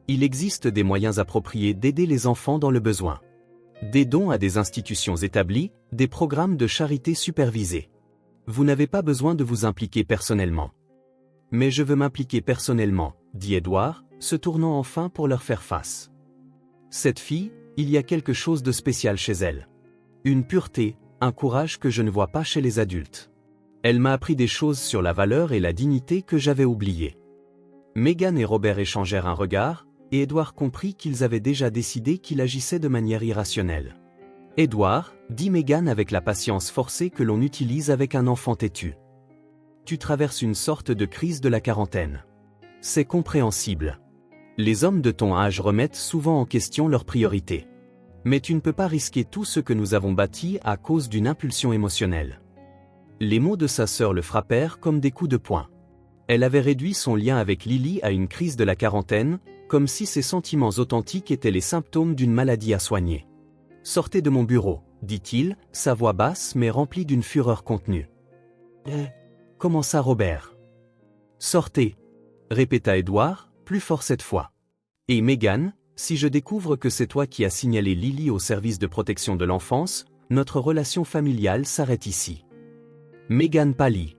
Il existe des moyens appropriés d'aider les enfants dans le besoin. Des dons à des institutions établies, des programmes de charité supervisés. Vous n'avez pas besoin de vous impliquer personnellement. Mais je veux m'impliquer personnellement, dit Édouard, se tournant enfin pour leur faire face. Cette fille, il y a quelque chose de spécial chez elle. Une pureté, un courage que je ne vois pas chez les adultes. Elle m'a appris des choses sur la valeur et la dignité que j'avais oubliées. Megan et Robert échangèrent un regard, et Édouard comprit qu'ils avaient déjà décidé qu'il agissait de manière irrationnelle. Édouard, dit Megan avec la patience forcée que l'on utilise avec un enfant têtu. Tu traverses une sorte de crise de la quarantaine. C'est compréhensible. Les hommes de ton âge remettent souvent en question leurs priorités. Mais tu ne peux pas risquer tout ce que nous avons bâti à cause d'une impulsion émotionnelle. Les mots de sa sœur le frappèrent comme des coups de poing. Elle avait réduit son lien avec Lily à une crise de la quarantaine, comme si ses sentiments authentiques étaient les symptômes d'une maladie à soigner. « Sortez de mon bureau, dit-il, sa voix basse mais remplie d'une fureur contenue. Commença Robert. Sortez, répéta Édouard, plus fort cette fois. Et Megan, si je découvre que c'est toi qui as signalé Lily au service de protection de l'enfance, notre relation familiale s'arrête ici. Megan pâlit.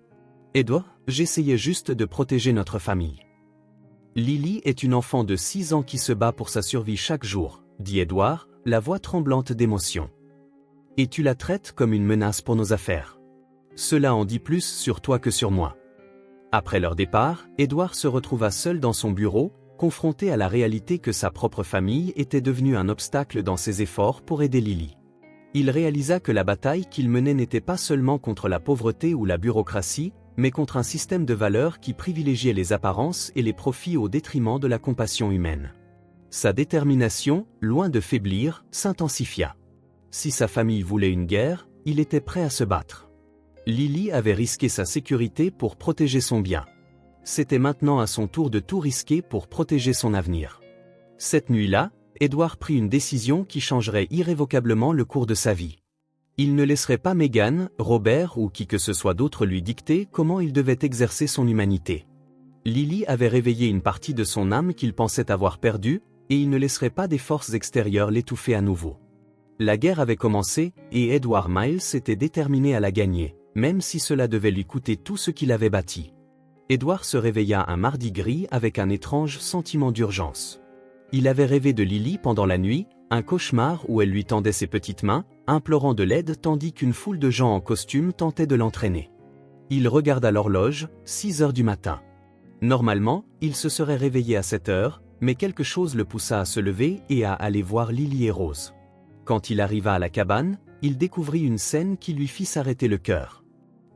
Édouard, j'essayais juste de protéger notre famille. Lily est une enfant de 6 ans qui se bat pour sa survie chaque jour, dit Édouard, la voix tremblante d'émotion. Et tu la traites comme une menace pour nos affaires. Cela en dit plus sur toi que sur moi. Après leur départ, Édouard se retrouva seul dans son bureau, confronté à la réalité que sa propre famille était devenue un obstacle dans ses efforts pour aider Lily. Il réalisa que la bataille qu'il menait n'était pas seulement contre la pauvreté ou la bureaucratie, mais contre un système de valeurs qui privilégiait les apparences et les profits au détriment de la compassion humaine. Sa détermination, loin de faiblir, s'intensifia. Si sa famille voulait une guerre, il était prêt à se battre. Lily avait risqué sa sécurité pour protéger son bien. C'était maintenant à son tour de tout risquer pour protéger son avenir. Cette nuit-là, Édouard prit une décision qui changerait irrévocablement le cours de sa vie. Il ne laisserait pas Megan, Robert ou qui que ce soit d'autre lui dicter comment il devait exercer son humanité. Lily avait réveillé une partie de son âme qu'il pensait avoir perdue, et il ne laisserait pas des forces extérieures l'étouffer à nouveau. La guerre avait commencé, et Edward Miles était déterminé à la gagner, même si cela devait lui coûter tout ce qu'il avait bâti. Edward se réveilla un mardi gris avec un étrange sentiment d'urgence. Il avait rêvé de Lily pendant la nuit, un cauchemar où elle lui tendait ses petites mains, implorant de l'aide tandis qu'une foule de gens en costume tentait de l'entraîner. Il regarda l'horloge, 6 heures du matin. Normalement, il se serait réveillé à 7 heures, mais quelque chose le poussa à se lever et à aller voir Lily et Rose. Quand il arriva à la cabane, il découvrit une scène qui lui fit s'arrêter le cœur.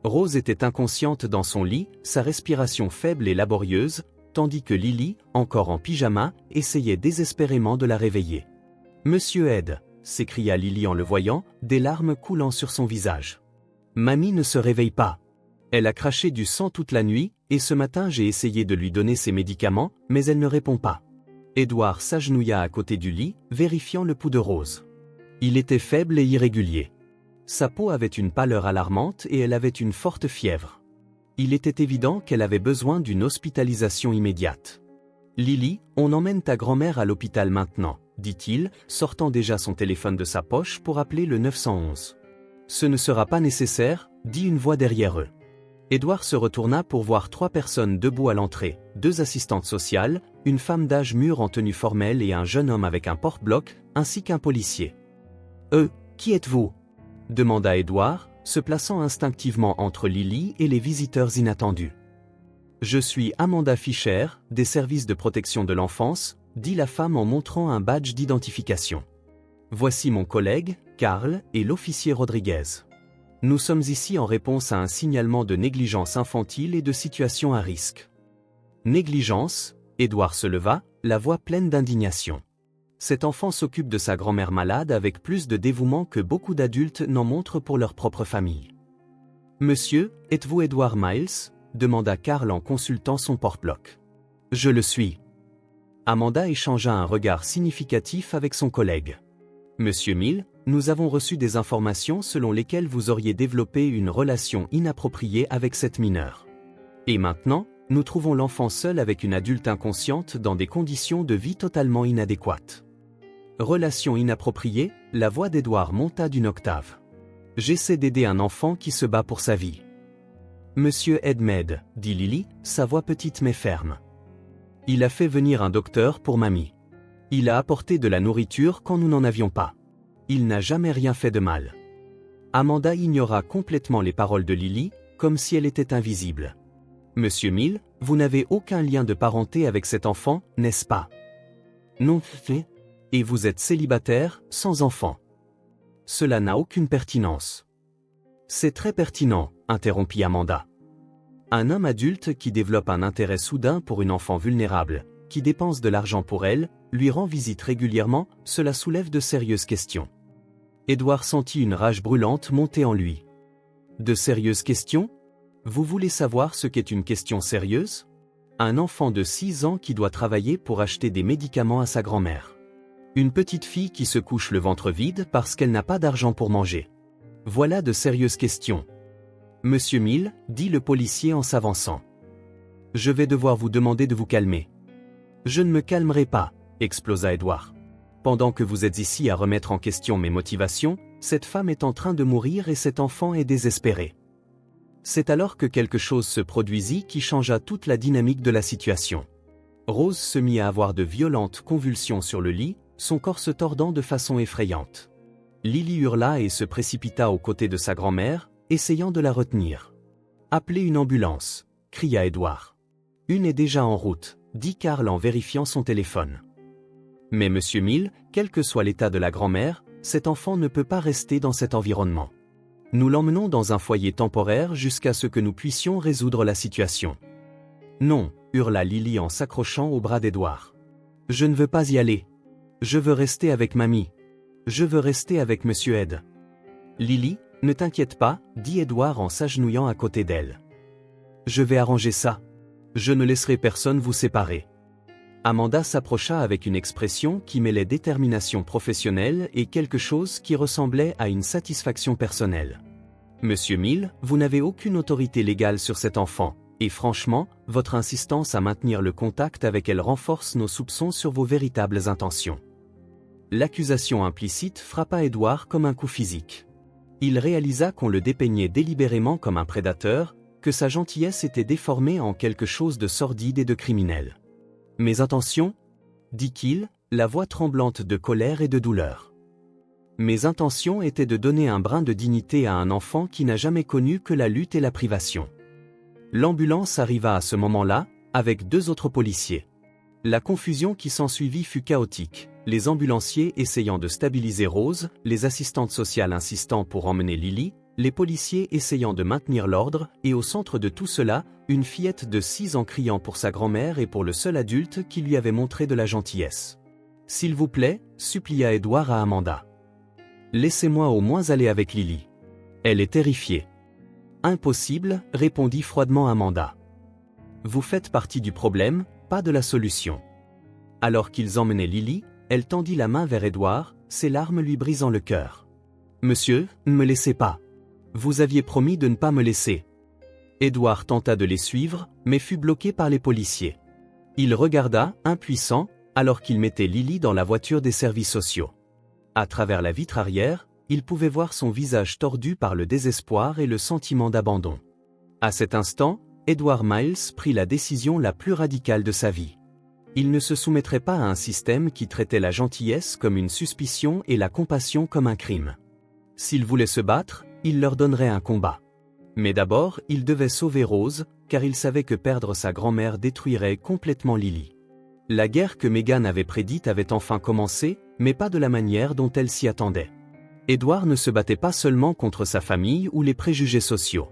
Rose était inconsciente dans son lit, sa respiration faible et laborieuse, tandis que Lily, encore en pyjama, essayait désespérément de la réveiller. « Monsieur Ed !» s'écria Lily en le voyant, des larmes coulant sur son visage. « Mamie ne se réveille pas. Elle a craché du sang toute la nuit, et ce matin j'ai essayé de lui donner ses médicaments, mais elle ne répond pas. » Édouard s'agenouilla à côté du lit, vérifiant le pouls de Rose. Il était faible et irrégulier. Sa peau avait une pâleur alarmante et elle avait une forte fièvre. Il était évident qu'elle avait besoin d'une hospitalisation immédiate. « Lily, on emmène ta grand-mère à l'hôpital maintenant », dit-il, sortant déjà son téléphone de sa poche pour appeler le 911. « Ce ne sera pas nécessaire », dit une voix derrière eux. Édouard se retourna pour voir 3 personnes debout à l'entrée, 2 assistantes sociales, une femme d'âge mûr en tenue formelle et un jeune homme avec un porte-bloc, ainsi qu'un policier. « Qui êtes-vous » demanda Édouard, se plaçant instinctivement entre Lily et les visiteurs inattendus. « Je suis Amanda Fischer, des services de protection de l'enfance », dit la femme en montrant un badge d'identification. « Voici mon collègue, Karl, et l'officier Rodriguez. Nous sommes ici en réponse à un signalement de négligence infantile et de situation à risque. » Négligence, Édouard se leva, la voix pleine d'indignation. Cet enfant s'occupe de sa grand-mère malade avec plus de dévouement que beaucoup d'adultes n'en montrent pour leur propre famille. « Monsieur, êtes-vous Edward Miles » demanda Karl en consultant son porte-bloc. « Je le suis. » Amanda échangea un regard significatif avec son collègue. « Monsieur Mill, nous avons reçu des informations selon lesquelles vous auriez développé une relation inappropriée avec cette mineure. Et maintenant, nous trouvons l'enfant seul avec une adulte inconsciente dans des conditions de vie totalement inadéquates. » Relation inappropriée, la voix d'Édouard monta d'une octave. « J'essaie d'aider un enfant qui se bat pour sa vie. »« Monsieur Edmed, » dit Lily, sa voix petite mais ferme. « Il a fait venir un docteur pour mamie. Il a apporté de la nourriture quand nous n'en avions pas. Il n'a jamais rien fait de mal. » Amanda ignora complètement les paroles de Lily, comme si elle était invisible. « Monsieur Mill, vous n'avez aucun lien de parenté avec cet enfant, n'est-ce pas? »« Non, fait. Et vous êtes célibataire, sans enfant. » »« Cela n'a aucune pertinence. »« C'est très pertinent, » interrompit Amanda. « Un homme adulte qui développe un intérêt soudain pour une enfant vulnérable, qui dépense de l'argent pour elle, lui rend visite régulièrement, cela soulève de sérieuses questions. » Édouard sentit une rage brûlante monter en lui. « De sérieuses questions ? Vous voulez savoir ce qu'est une question sérieuse ? Un enfant de 6 ans qui doit travailler pour acheter des médicaments à sa grand-mère. Une petite fille qui se couche le ventre vide parce qu'elle n'a pas d'argent pour manger. Voilà de sérieuses questions. »« Monsieur Mill, » dit le policier en s'avançant. « Je vais devoir vous demander de vous calmer. »« Je ne me calmerai pas, » explosa Édouard. « Pendant que vous êtes ici à remettre en question mes motivations, cette femme est en train de mourir et cet enfant est désespéré. » C'est alors que quelque chose se produisit qui changea toute la dynamique de la situation. Rose se mit à avoir de violentes convulsions sur le lit, son corps se tordant de façon effrayante. Lily hurla et se précipita aux côtés de sa grand-mère, essayant de la retenir. « Appelez une ambulance » cria Édouard. « Une est déjà en route » dit Karl en vérifiant son téléphone. « Mais monsieur Mill, quel que soit l'état de la grand-mère, cet enfant ne peut pas rester dans cet environnement. Nous l'emmenons dans un foyer temporaire jusqu'à ce que nous puissions résoudre la situation. »« Non » hurla Lily en s'accrochant au bras d'Édouard. « Je ne veux pas y aller. Je veux rester avec mamie. Je veux rester avec monsieur Ed. »« Lily, ne t'inquiète pas, » dit Édouard en s'agenouillant à côté d'elle. « Je vais arranger ça. Je ne laisserai personne vous séparer. » Amanda s'approcha avec une expression qui mêlait détermination professionnelle et quelque chose qui ressemblait à une satisfaction personnelle. « Monsieur Mill, vous n'avez aucune autorité légale sur cet enfant, et franchement, votre insistance à maintenir le contact avec elle renforce nos soupçons sur vos véritables intentions. » L'accusation implicite frappa Édouard comme un coup physique. Il réalisa qu'on le dépeignait délibérément comme un prédateur, que sa gentillesse était déformée en quelque chose de sordide et de criminel. « Mes intentions ? » dit-il, la voix tremblante de colère et de douleur. « Mes intentions étaient de donner un brin de dignité à un enfant qui n'a jamais connu que la lutte et la privation. » L'ambulance arriva à ce moment-là, avec 2 autres policiers. La confusion qui s'ensuivit fut chaotique, les ambulanciers essayant de stabiliser Rose, les assistantes sociales insistant pour emmener Lily, les policiers essayant de maintenir l'ordre, et au centre de tout cela, une fillette de 6 ans criant pour sa grand-mère et pour le seul adulte qui lui avait montré de la gentillesse. « S'il vous plaît » supplia Édouard à Amanda. « Laissez-moi au moins aller avec Lily. Elle est terrifiée. »« Impossible » répondit froidement Amanda. « Vous faites partie du problème, pas de la solution. Alors qu'ils emmenaient Lily, elle tendit la main vers Édouard, ses larmes lui brisant le cœur. « Monsieur, ne me laissez pas. Vous aviez promis de ne pas me laisser. » Édouard tenta de les suivre, mais fut bloqué par les policiers. Il regarda, impuissant, alors qu'il mettait Lily dans la voiture des services sociaux. À travers la vitre arrière, il pouvait voir son visage tordu par le désespoir et le sentiment d'abandon. À cet instant, Edward Miles prit la décision la plus radicale de sa vie. Il ne se soumettrait pas à un système qui traitait la gentillesse comme une suspicion et la compassion comme un crime. S'il voulait se battre, il leur donnerait un combat. Mais d'abord, il devait sauver Rose, car il savait que perdre sa grand-mère détruirait complètement Lily. La guerre que Megan avait prédite avait enfin commencé, mais pas de la manière dont elle s'y attendait. Édouard ne se battait pas seulement contre sa famille ou les préjugés sociaux.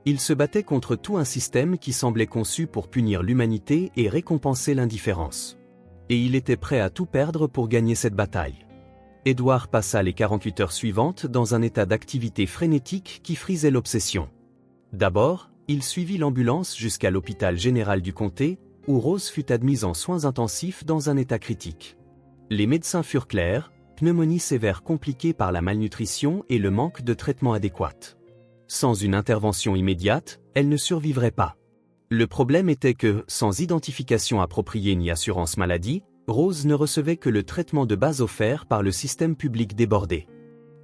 Il se battait contre tout un système qui semblait conçu pour punir l'humanité et récompenser l'indifférence. Et il était prêt à tout perdre pour gagner cette bataille. Édouard passa les 48 heures suivantes dans un état d'activité frénétique qui frisait l'obsession. D'abord, il suivit l'ambulance jusqu'à l'hôpital général du comté, où Rose fut admise en soins intensifs dans un état critique. Les médecins furent clairs, pneumonie sévère compliquée par la malnutrition et le manque de traitement adéquat. Sans une intervention immédiate, elle ne survivrait pas. Le problème était que, sans identification appropriée ni assurance maladie, Rose ne recevait que le traitement de base offert par le système public débordé.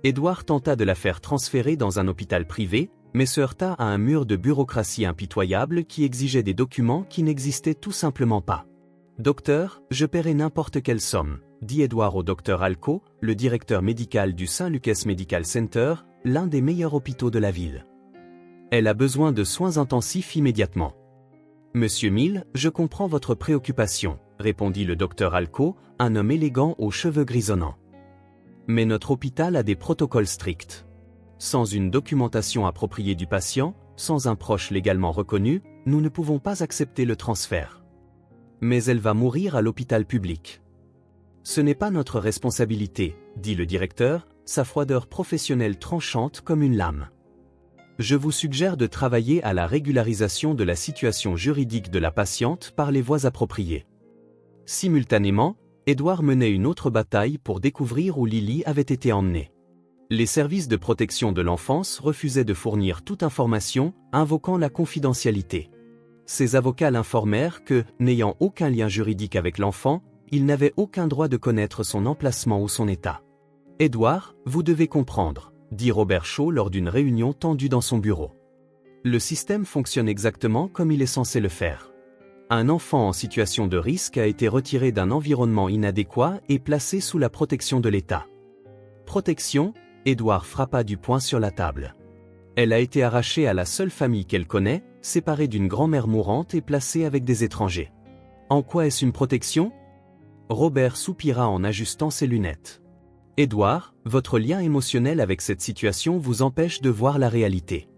Édouard tenta de la faire transférer dans un hôpital privé, mais se heurta à un mur de bureaucratie impitoyable qui exigeait des documents qui n'existaient tout simplement pas. « Docteur, je paierai n'importe quelle somme », dit Édouard au docteur Alco, le directeur médical du St. Lucas Medical Center, l'un des meilleurs hôpitaux de la ville. « Elle a besoin de soins intensifs immédiatement. »« Monsieur Mill, je comprends votre préoccupation, » répondit le docteur Alco, un homme élégant aux cheveux grisonnants. « Mais notre hôpital a des protocoles stricts. Sans une documentation appropriée du patient, sans un proche légalement reconnu, nous ne pouvons pas accepter le transfert. Mais elle va mourir à l'hôpital public. »« Ce n'est pas notre responsabilité, » dit le directeur, sa froideur professionnelle tranchante comme une lame. « Je vous suggère de travailler à la régularisation de la situation juridique de la patiente par les voies appropriées. » Simultanément, Édouard menait une autre bataille pour découvrir où Lily avait été emmenée. Les services de protection de l'enfance refusaient de fournir toute information, invoquant la confidentialité. Ses avocats l'informèrent que, n'ayant aucun lien juridique avec l'enfant, il n'avait aucun droit de connaître son emplacement ou son état. « Édouard, vous devez comprendre, » dit Robert Shaw lors d'une réunion tendue dans son bureau. « Le système fonctionne exactement comme il est censé le faire. Un enfant en situation de risque a été retiré d'un environnement inadéquat et placé sous la protection de l'État. » Protection, Édouard frappa du poing sur la table. Elle a été arrachée à la seule famille qu'elle connaît, séparée d'une grand-mère mourante et placée avec des étrangers. En quoi est-ce une protection ? Robert soupira en ajustant ses lunettes. Édouard, votre lien émotionnel avec cette situation vous empêche de voir la réalité.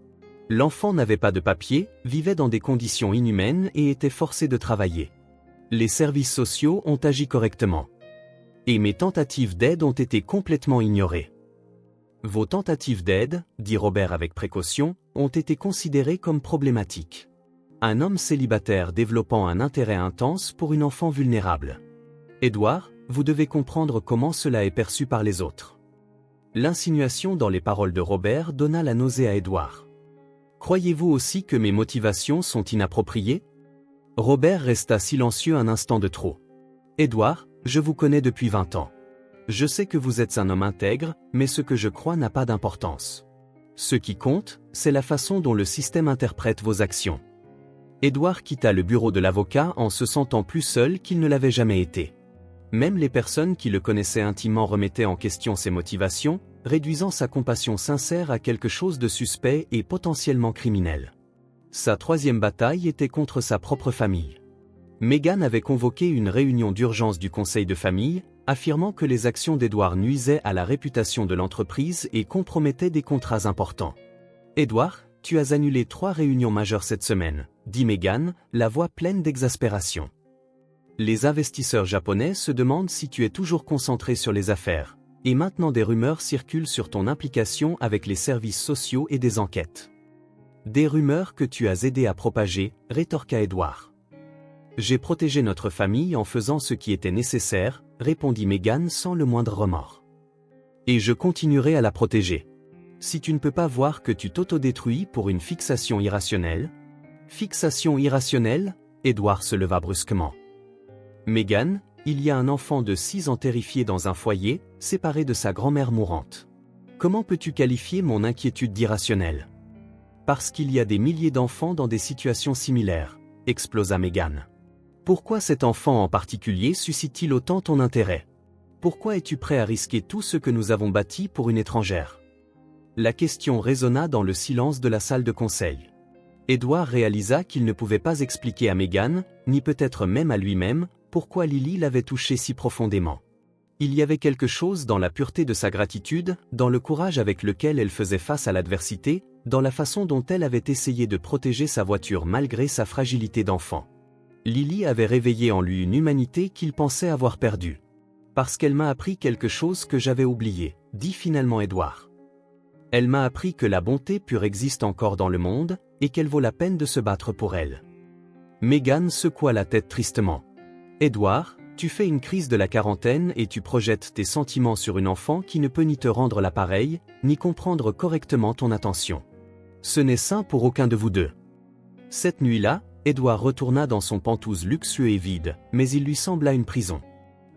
L'enfant n'avait pas de papier, vivait dans des conditions inhumaines et était forcé de travailler. Les services sociaux ont agi correctement. Et mes tentatives d'aide ont été complètement ignorées. Vos tentatives d'aide, dit Robert avec précaution, ont été considérées comme problématiques. Un homme célibataire développant un intérêt intense pour une enfant vulnérable. Édouard, vous devez comprendre comment cela est perçu par les autres. L'insinuation dans les paroles de Robert donna la nausée à Édouard. Croyez-vous aussi que mes motivations sont inappropriées ? Robert resta silencieux un instant de trop. Édouard, je vous connais depuis 20 ans. Je sais que vous êtes un homme intègre, mais ce que je crois n'a pas d'importance. Ce qui compte, c'est la façon dont le système interprète vos actions. Édouard quitta le bureau de l'avocat en se sentant plus seul qu'il ne l'avait jamais été. Même les personnes qui le connaissaient intimement remettaient en question ses motivations, réduisant sa compassion sincère à quelque chose de suspect et potentiellement criminel. Sa troisième bataille était contre sa propre famille. Megan avait convoqué une réunion d'urgence du conseil de famille, affirmant que les actions d'Édouard nuisaient à la réputation de l'entreprise et compromettaient des contrats importants. « Édouard, tu as annulé 3 réunions majeures cette semaine, » dit Megan, la voix pleine d'exaspération. Les investisseurs japonais se demandent si tu es toujours concentré sur les affaires, et maintenant des rumeurs circulent sur ton implication avec les services sociaux et des enquêtes. Des rumeurs que tu as aidé à propager, rétorqua Édouard. J'ai protégé notre famille en faisant ce qui était nécessaire, répondit Meghan sans le moindre remords. Et je continuerai à la protéger. Si tu ne peux pas voir que tu t'autodétruis pour une fixation irrationnelle. Fixation irrationnelle? Édouard se leva brusquement. Meghan, il y a un enfant de 6 ans terrifié dans un foyer, séparé de sa grand-mère mourante. Comment peux-tu qualifier mon inquiétude d'irrationnelle? Parce qu'il y a des milliers d'enfants dans des situations similaires, explosa Meghan. Pourquoi cet enfant en particulier suscite-t-il autant ton intérêt? Pourquoi es-tu prêt à risquer tout ce que nous avons bâti pour une étrangère? La question résonna dans le silence de la salle de conseil. Édouard réalisa qu'il ne pouvait pas expliquer à Meghan, ni peut-être même à lui-même, pourquoi Lily l'avait touché si profondément. Il y avait quelque chose dans la pureté de sa gratitude, dans le courage avec lequel elle faisait face à l'adversité, dans la façon dont elle avait essayé de protéger sa voiture malgré sa fragilité d'enfant. Lily avait réveillé en lui une humanité qu'il pensait avoir perdue. Parce qu'elle m'a appris quelque chose que j'avais oublié, dit finalement Édouard. Elle m'a appris que la bonté pure existe encore dans le monde, et qu'elle vaut la peine de se battre pour elle. Meghan secoua la tête tristement. Édouard, tu fais une crise de la quarantaine et tu projettes tes sentiments sur une enfant qui ne peut ni te rendre l'appareil, ni comprendre correctement ton attention. Ce n'est sain pour aucun de vous deux. Cette nuit-là, Édouard retourna dans son penthouse luxueux et vide, mais il lui sembla une prison.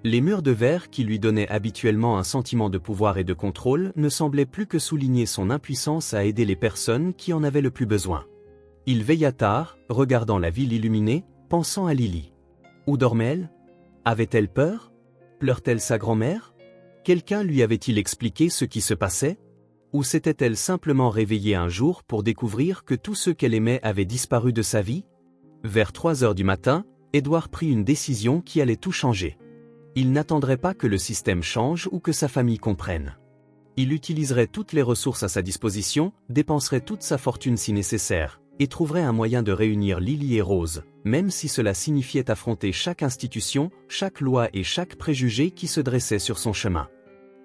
Les murs de verre qui lui donnaient habituellement un sentiment de pouvoir et de contrôle ne semblaient plus que souligner son impuissance à aider les personnes qui en avaient le plus besoin. Il veilla tard, regardant la ville illuminée, pensant à Lily. Où dormait-elle? Avait-elle peur? Pleurait-elle sa grand-mère? Quelqu'un lui avait-il expliqué ce qui se passait? Ou s'était-elle simplement réveillée un jour pour découvrir que tous ceux qu'elle aimait avaient disparu de sa vie? Vers 3 heures du matin, Édouard prit une décision qui allait tout changer. Il n'attendrait pas que le système change ou que sa famille comprenne. Il utiliserait toutes les ressources à sa disposition, dépenserait toute sa fortune si nécessaire, et trouverait un moyen de réunir Lily et Rose, même si cela signifiait affronter chaque institution, chaque loi et chaque préjugé qui se dressait sur son chemin.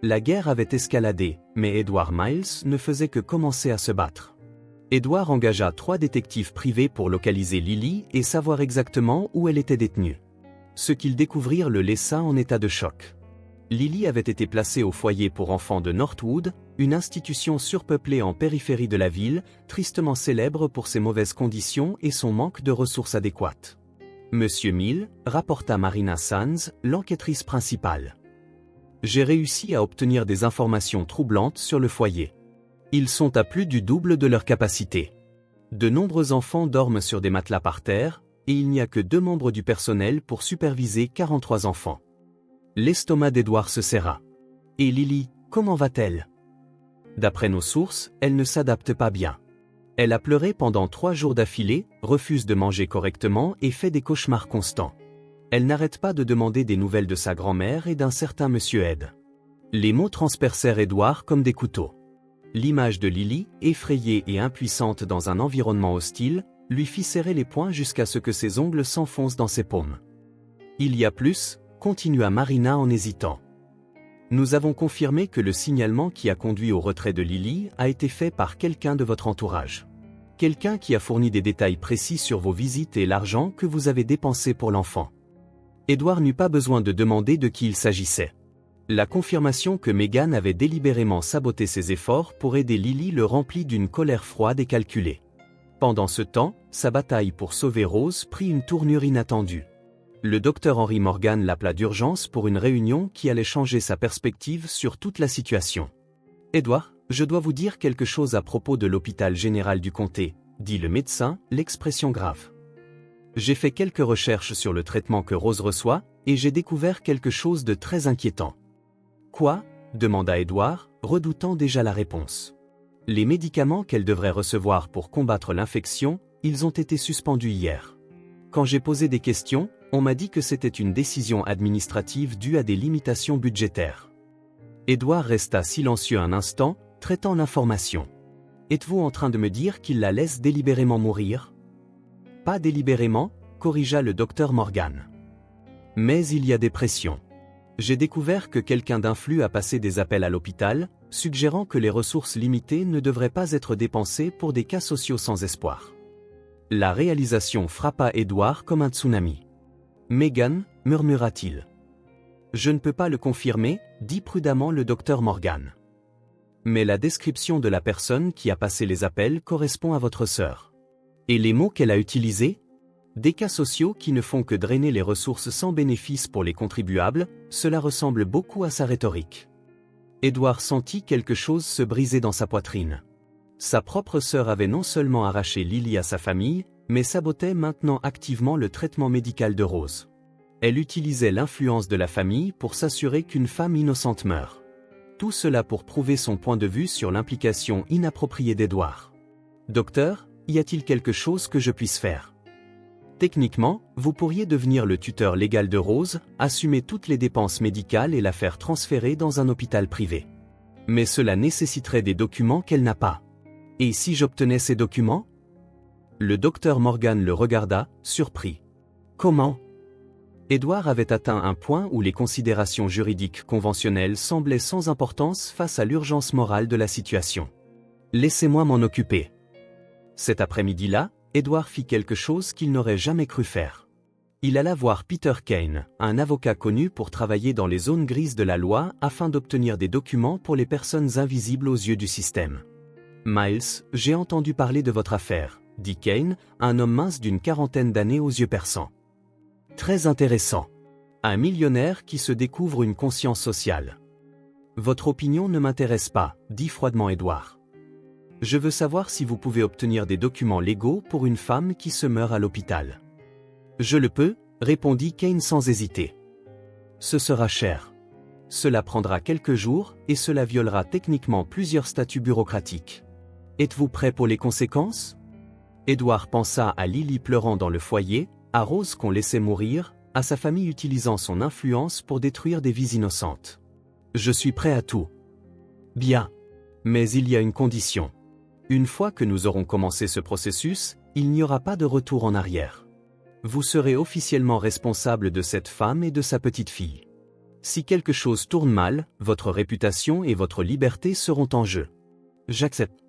La guerre avait escaladé, mais Edward Miles ne faisait que commencer à se battre. Edward engagea 3 détectives privés pour localiser Lily et savoir exactement où elle était détenue. Ce qu'ils découvrirent le laissa en état de choc. Lily avait été placée au foyer pour enfants de Northwood, une institution surpeuplée en périphérie de la ville, tristement célèbre pour ses mauvaises conditions et son manque de ressources adéquates. Monsieur Mill, rapporta Marina Sands, l'enquêtrice principale. J'ai réussi à obtenir des informations troublantes sur le foyer. Ils sont à plus du double de leur capacité. De nombreux enfants dorment sur des matelas par terre, et il n'y a que 2 membres du personnel pour superviser 43 enfants. L'estomac d'Edward se serra. Et Lily, comment va-t-elle? D'après nos sources, elle ne s'adapte pas bien. Elle a pleuré pendant 3 jours d'affilée, refuse de manger correctement et fait des cauchemars constants. Elle n'arrête pas de demander des nouvelles de sa grand-mère et d'un certain monsieur Ed. Les mots transpercèrent Edward comme des couteaux. L'image de Lily, effrayée et impuissante dans un environnement hostile, lui fit serrer les poings jusqu'à ce que ses ongles s'enfoncent dans ses paumes. Il y a plus, continua Marina en hésitant. Nous avons confirmé que le signalement qui a conduit au retrait de Lily a été fait par quelqu'un de votre entourage. Quelqu'un qui a fourni des détails précis sur vos visites et l'argent que vous avez dépensé pour l'enfant. Edward n'eut pas besoin de demander de qui il s'agissait. La confirmation que Meghan avait délibérément saboté ses efforts pour aider Lily le remplit d'une colère froide et calculée. Pendant ce temps, sa bataille pour sauver Rose prit une tournure inattendue. Le docteur Henry Morgan l'appela d'urgence pour une réunion qui allait changer sa perspective sur toute la situation. « Edward, je dois vous dire quelque chose à propos de l'hôpital général du comté, » dit le médecin, l'expression grave. « J'ai fait quelques recherches sur le traitement que Rose reçoit, et j'ai découvert quelque chose de très inquiétant. »« Quoi ?» demanda Edward, redoutant déjà la réponse. « Les médicaments qu'elle devrait recevoir pour combattre l'infection, ils ont été suspendus hier. Quand j'ai posé des questions, on m'a dit que c'était une décision administrative due à des limitations budgétaires. » Edward resta silencieux un instant, traitant l'information. « Êtes-vous en train de me dire qu'il la laisse délibérément mourir ?»« Pas délibérément, » corrigea le docteur Morgan. « Mais il y a des pressions. J'ai découvert que quelqu'un d'influent a passé des appels à l'hôpital, suggérant que les ressources limitées ne devraient pas être dépensées pour des cas sociaux sans espoir. » La réalisation frappa Edward comme un tsunami. Megan, murmura-t-il. Je ne peux pas le confirmer, dit prudemment le docteur Morgan. Mais la description de la personne qui a passé les appels correspond à votre sœur. Et les mots qu'elle a utilisés? Des cas sociaux qui ne font que drainer les ressources sans bénéfice pour les contribuables, cela ressemble beaucoup à sa rhétorique. Édouard sentit quelque chose se briser dans sa poitrine. Sa propre sœur avait non seulement arraché Lily à sa famille, mais sabotait maintenant activement le traitement médical de Rose. Elle utilisait l'influence de la famille pour s'assurer qu'une femme innocente meure. Tout cela pour prouver son point de vue sur l'implication inappropriée d'Édouard. Docteur, y a-t-il quelque chose que je puisse faire? Techniquement, vous pourriez devenir le tuteur légal de Rose, assumer toutes les dépenses médicales et la faire transférer dans un hôpital privé. Mais cela nécessiterait des documents qu'elle n'a pas. Et si j'obtenais ces documents? Le docteur Morgan le regarda, surpris. Comment? Édouard avait atteint un point où les considérations juridiques conventionnelles semblaient sans importance face à l'urgence morale de la situation. Laissez-moi m'en occuper. Cet après-midi-là, Édouard fit quelque chose qu'il n'aurait jamais cru faire. Il alla voir Peter Kane, un avocat connu pour travailler dans les zones grises de la loi afin d'obtenir des documents pour les personnes invisibles aux yeux du système. « Miles, j'ai entendu parler de votre affaire », dit Kane, un homme mince d'une quarantaine d'années aux yeux perçants. « Très intéressant. Un millionnaire qui se découvre une conscience sociale. »« Votre opinion ne m'intéresse pas, » dit froidement Édouard. Je veux savoir si vous pouvez obtenir des documents légaux pour une femme qui se meurt à l'hôpital. Je le peux, répondit Kane sans hésiter. Ce sera cher. Cela prendra quelques jours et cela violera techniquement plusieurs statuts bureaucratiques. Êtes-vous prêt pour les conséquences? Édouard pensa à Lily pleurant dans le foyer, à Rose qu'on laissait mourir, à sa famille utilisant son influence pour détruire des vies innocentes. Je suis prêt à tout. Bien. Mais il y a une condition. Une fois que nous aurons commencé ce processus, il n'y aura pas de retour en arrière. Vous serez officiellement responsable de cette femme et de sa petite-fille. Si quelque chose tourne mal, votre réputation et votre liberté seront en jeu. J'accepte.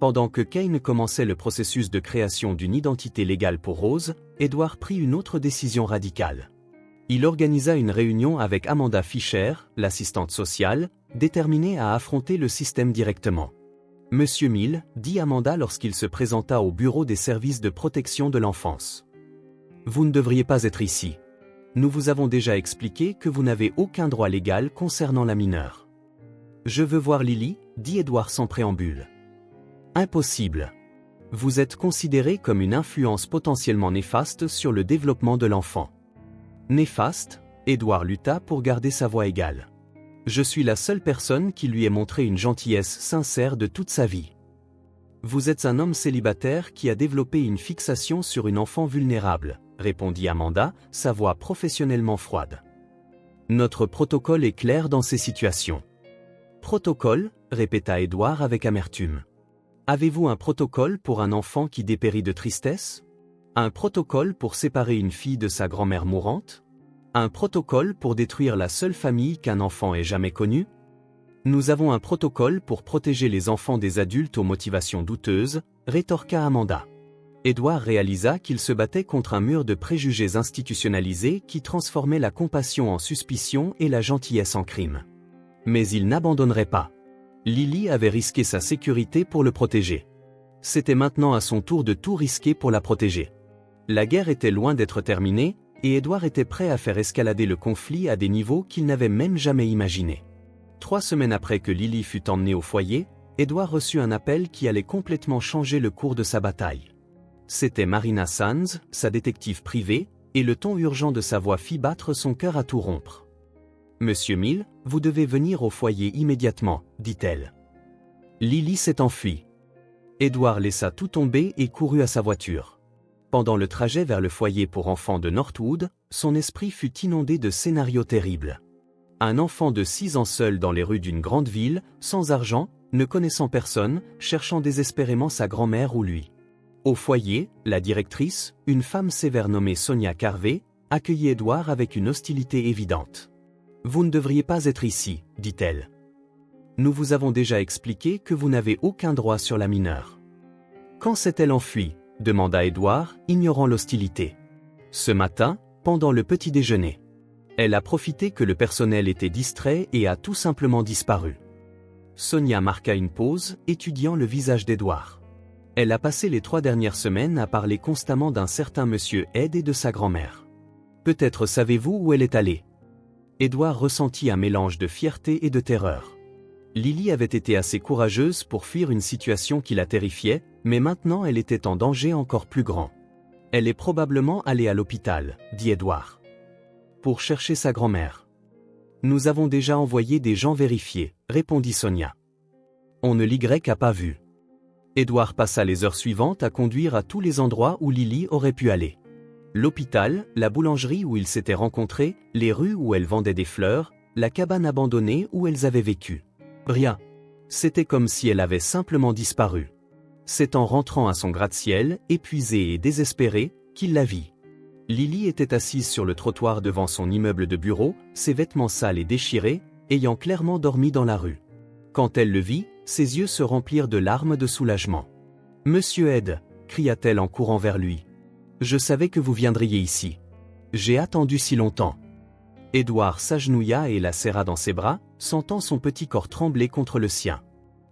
Pendant que Kane commençait le processus de création d'une identité légale pour Rose, Édouard prit une autre décision radicale. Il organisa une réunion avec Amanda Fisher, l'assistante sociale, déterminée à affronter le système directement. Monsieur Mill, dit Amanda lorsqu'il se présenta au bureau des services de protection de l'enfance. Vous ne devriez pas être ici. Nous vous avons déjà expliqué que vous n'avez aucun droit légal concernant la mineure. Je veux voir Lily, dit Édouard sans préambule. Impossible. Vous êtes considéré comme une influence potentiellement néfaste sur le développement de l'enfant. Néfaste, Édouard lutta pour garder sa voix égale. Je suis la seule personne qui lui ait montré une gentillesse sincère de toute sa vie. Vous êtes un homme célibataire qui a développé une fixation sur une enfant vulnérable, répondit Amanda, sa voix professionnellement froide. Notre protocole est clair dans ces situations. Protocole, répéta Édouard avec amertume. Avez-vous un protocole pour un enfant qui dépérit de tristesse? Un protocole pour séparer une fille de sa grand-mère mourante? Un protocole pour détruire la seule famille qu'un enfant ait jamais connue? Nous avons un protocole pour protéger les enfants des adultes aux motivations douteuses, rétorqua Amanda. Édouard réalisa qu'il se battait contre un mur de préjugés institutionnalisés qui transformait la compassion en suspicion et la gentillesse en crime. Mais il n'abandonnerait pas. Lily avait risqué sa sécurité pour le protéger. C'était maintenant à son tour de tout risquer pour la protéger. La guerre était loin d'être terminée, et Édouard était prêt à faire escalader le conflit à des niveaux qu'il n'avait même jamais imaginés. 3 semaines après que Lily fut emmenée au foyer, Édouard reçut un appel qui allait complètement changer le cours de sa bataille. C'était Marina Sands, sa détective privée, et le ton urgent de sa voix fit battre son cœur à tout rompre. « Monsieur Mill, vous devez venir au foyer immédiatement, » dit-elle. Lily s'est enfuie. Édouard laissa tout tomber et courut à sa voiture. Pendant le trajet vers le foyer pour enfants de Northwood, son esprit fut inondé de scénarios terribles. Un enfant de 6 ans seul dans les rues d'une grande ville, sans argent, ne connaissant personne, cherchant désespérément sa grand-mère ou lui. Au foyer, la directrice, une femme sévère nommée Sonia Carvey, accueillit Édouard avec une hostilité évidente. « Vous ne devriez pas être ici, dit-elle. Nous vous avons déjà expliqué que vous n'avez aucun droit sur la mineure. » Quand s'est-elle enfuie? Demanda Édouard, ignorant l'hostilité. Ce matin, pendant le petit déjeuner. Elle a profité que le personnel était distrait et a tout simplement disparu. Sonia marqua une pause, étudiant le visage d'Edouard. Elle a passé les 3 dernières semaines à parler constamment d'un certain monsieur Ed et de sa grand-mère. Peut-être savez-vous où elle est allée? Edouard ressentit un mélange de fierté et de terreur. Lily avait été assez courageuse pour fuir une situation qui la terrifiait, mais maintenant elle était en danger encore plus grand. Elle est probablement allée à l'hôpital, dit Edouard. Pour chercher sa grand-mère. Nous avons déjà envoyé des gens vérifier, répondit Sonia. On ne l'y a pas vu. Edouard passa les heures suivantes à conduire à tous les endroits où Lily aurait pu aller. L'hôpital, la boulangerie où ils s'étaient rencontrés, les rues où elle vendait des fleurs, la cabane abandonnée où elles avaient vécu. Rien. C'était comme si elle avait simplement disparu. C'est en rentrant à son gratte-ciel, épuisé et désespéré, qu'il la vit. Lily était assise sur le trottoir devant son immeuble de bureau, ses vêtements sales et déchirés, ayant clairement dormi dans la rue. Quand elle le vit, ses yeux se remplirent de larmes de soulagement. « Monsieur Ed !» cria-t-elle en courant vers lui. « Je savais que vous viendriez ici. J'ai attendu si longtemps. » Edouard s'agenouilla et la serra dans ses bras, sentant son petit corps trembler contre le sien.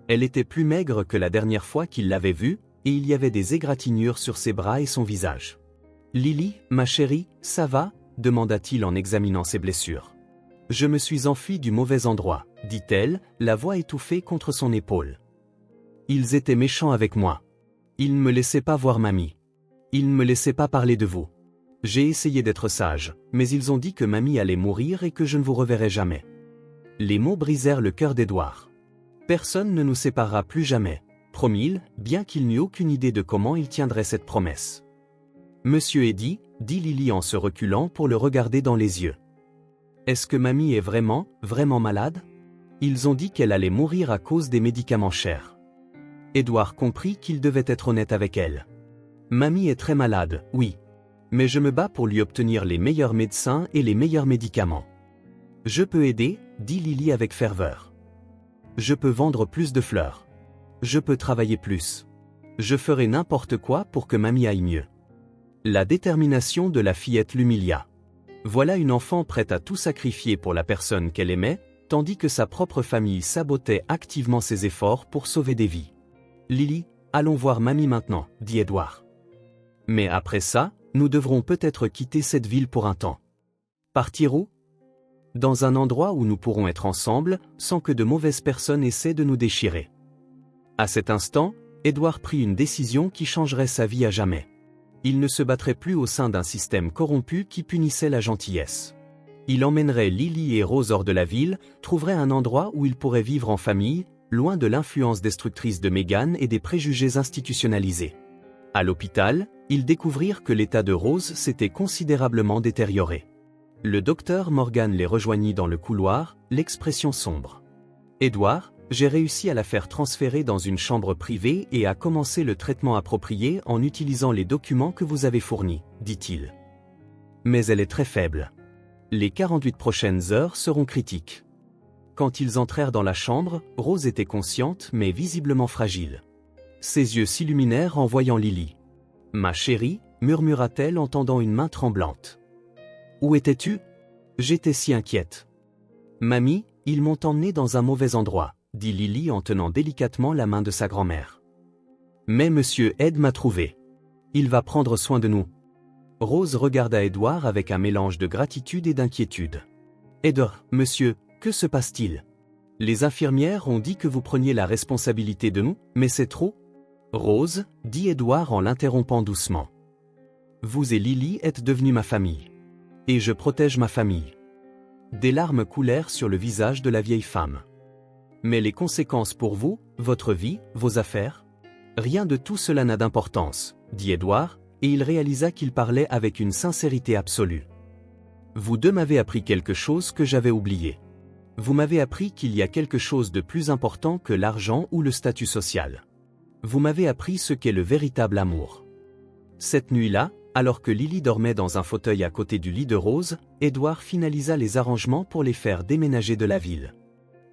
Elle était plus maigre que la dernière fois qu'il l'avait vue, et il y avait des égratignures sur ses bras et son visage. « Lily, ma chérie, ça va ?» demanda-t-il en examinant ses blessures. « Je me suis enfuie du mauvais endroit, » dit-elle, la voix étouffée contre son épaule. « Ils étaient méchants avec moi. Ils ne me laissaient pas voir mamie. Ils ne me laissaient pas parler de vous. J'ai essayé d'être sage, mais ils ont dit que mamie allait mourir et que je ne vous reverrai jamais. » Les mots brisèrent le cœur d'Edouard. « Personne ne nous séparera plus jamais, » promit-il, bien qu'il n'eût aucune idée de comment il tiendrait cette promesse. « Monsieur Eddy, » dit Lily en se reculant pour le regarder dans les yeux. « Est-ce que mamie est vraiment, vraiment malade? Ils ont dit qu'elle allait mourir à cause des médicaments chers. » Edouard comprit qu'il devait être honnête avec elle. « Mamie est très malade, oui. Mais je me bats pour lui obtenir les meilleurs médecins et les meilleurs médicaments. »« Je peux aider, » dit Lily avec ferveur. « Je peux vendre plus de fleurs. Je peux travailler plus. Je ferai n'importe quoi pour que mamie aille mieux. » La détermination de la fillette l'humilia. Voilà une enfant prête à tout sacrifier pour la personne qu'elle aimait, tandis que sa propre famille sabotait activement ses efforts pour sauver des vies. « Lily, allons voir mamie maintenant, » dit Edouard. « Mais après ça, nous devrons peut-être quitter cette ville pour un temps. » « Partir où ? » ?»« Dans un endroit où nous pourrons être ensemble, sans que de mauvaises personnes essaient de nous déchirer. » À cet instant, Edouard prit une décision qui changerait sa vie à jamais. Il ne se battrait plus au sein d'un système corrompu qui punissait la gentillesse. Il emmènerait Lily et Rose hors de la ville, trouverait un endroit où ils pourraient vivre en famille, loin de l'influence destructrice de Megan et des préjugés institutionnalisés. À l'hôpital, ils découvrirent que l'état de Rose s'était considérablement détérioré. Le docteur Morgan les rejoignit dans le couloir, l'expression sombre. « Edouard, j'ai réussi à la faire transférer dans une chambre privée et à commencer le traitement approprié en utilisant les documents que vous avez fournis, » dit-il. « Mais elle est très faible. Les 48 prochaines heures seront critiques. » Quand ils entrèrent dans la chambre, Rose était consciente mais visiblement fragile. Ses yeux s'illuminèrent en voyant Lily. « Ma chérie, » murmura-t-elle en tendant une main tremblante. « Où étais-tu ? J'étais si inquiète. »« Mamie, ils m'ont emmenée dans un mauvais endroit, » dit Lily en tenant délicatement la main de sa grand-mère. « Mais monsieur Ed m'a trouvé. Il va prendre soin de nous. » Rose regarda Edouard avec un mélange de gratitude et d'inquiétude. « Edouard, monsieur, que se passe-t-il ? Les infirmières ont dit que vous preniez la responsabilité de nous, mais c'est trop ?» Rose, dit Edouard en l'interrompant doucement. « Vous et Lily êtes devenus ma famille. Et je protège ma famille. » Des larmes coulèrent sur le visage de la vieille femme. « Mais les conséquences pour vous, votre vie, vos affaires ? Rien de tout cela n'a d'importance, » dit Edouard, et il réalisa qu'il parlait avec une sincérité absolue. « Vous deux m'avez appris quelque chose que j'avais oublié. Vous m'avez appris qu'il y a quelque chose de plus important que l'argent ou le statut social. Vous m'avez appris ce qu'est le véritable amour. » Cette nuit-là, alors que Lily dormait dans un fauteuil à côté du lit de Rose, Edouard finalisa les arrangements pour les faire déménager de la ville.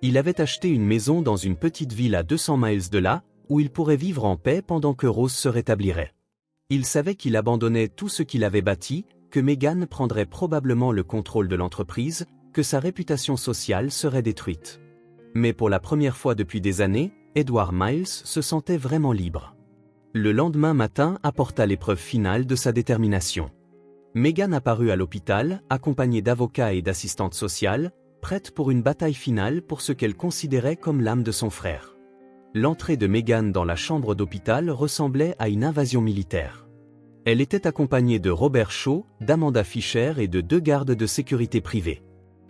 Il avait acheté une maison dans une petite ville à 200 miles de là, où il pourrait vivre en paix pendant que Rose se rétablirait. Il savait qu'il abandonnait tout ce qu'il avait bâti, que Meghan prendrait probablement le contrôle de l'entreprise, que sa réputation sociale serait détruite. Mais pour la première fois depuis des années, Edward Miles se sentait vraiment libre. Le lendemain matin apporta l'épreuve finale de sa détermination. Meghan apparut à l'hôpital, accompagnée d'avocats et d'assistantes sociales, prête pour une bataille finale pour ce qu'elle considérait comme l'âme de son frère. L'entrée de Meghan dans la chambre d'hôpital ressemblait à une invasion militaire. Elle était accompagnée de Robert Shaw, d'Amanda Fisher et de 2 gardes de sécurité privés.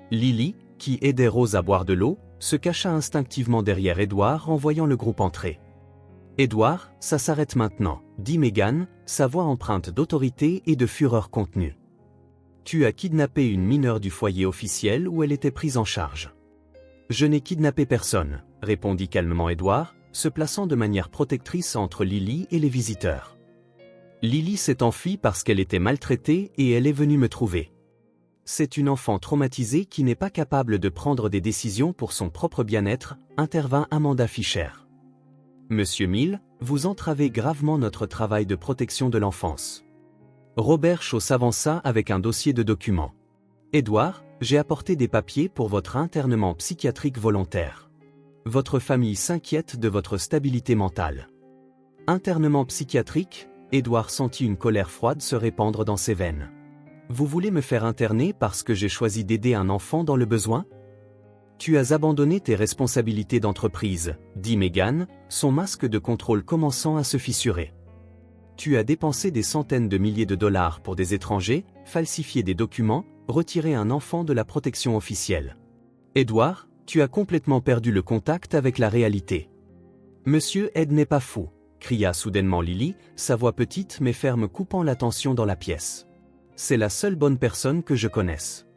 Lily, qui aidait Rose à boire de l'eau, se cacha instinctivement derrière Edward en voyant le groupe entrer. « Edward, ça s'arrête maintenant », dit Meghan, sa voix empreinte d'autorité et de fureur contenue. « Tu as kidnappé une mineure du foyer officiel où elle était prise en charge. »« Je n'ai kidnappé personne », répondit calmement Edward, se plaçant de manière protectrice entre Lily et les visiteurs. « Lily s'est enfuie parce qu'elle était maltraitée et elle est venue me trouver. C'est une enfant traumatisée qui n'est pas capable de prendre des décisions pour son propre bien-être, » intervint Amanda Fisher. « Monsieur Mill, vous entravez gravement notre travail de protection de l'enfance. » Robert Shaw s'avança avec un dossier de documents. « Edward, j'ai apporté des papiers pour votre internement psychiatrique volontaire. Votre famille s'inquiète de votre stabilité mentale. » Internement psychiatrique, Edward sentit une colère froide se répandre dans ses veines. « Vous voulez me faire interner parce que j'ai choisi d'aider un enfant dans le besoin ? » « Tu as abandonné tes responsabilités d'entreprise, » dit Meghan, son masque de contrôle commençant à se fissurer. « Tu as dépensé des centaines de milliers de dollars pour des étrangers, falsifié des documents, retiré un enfant de la protection officielle. Edward, tu as complètement perdu le contact avec la réalité. »« Monsieur Ed n'est pas fou, » cria soudainement Lily, sa voix petite mais ferme coupant la tension dans la pièce. « C'est la seule bonne personne que je connaisse. »«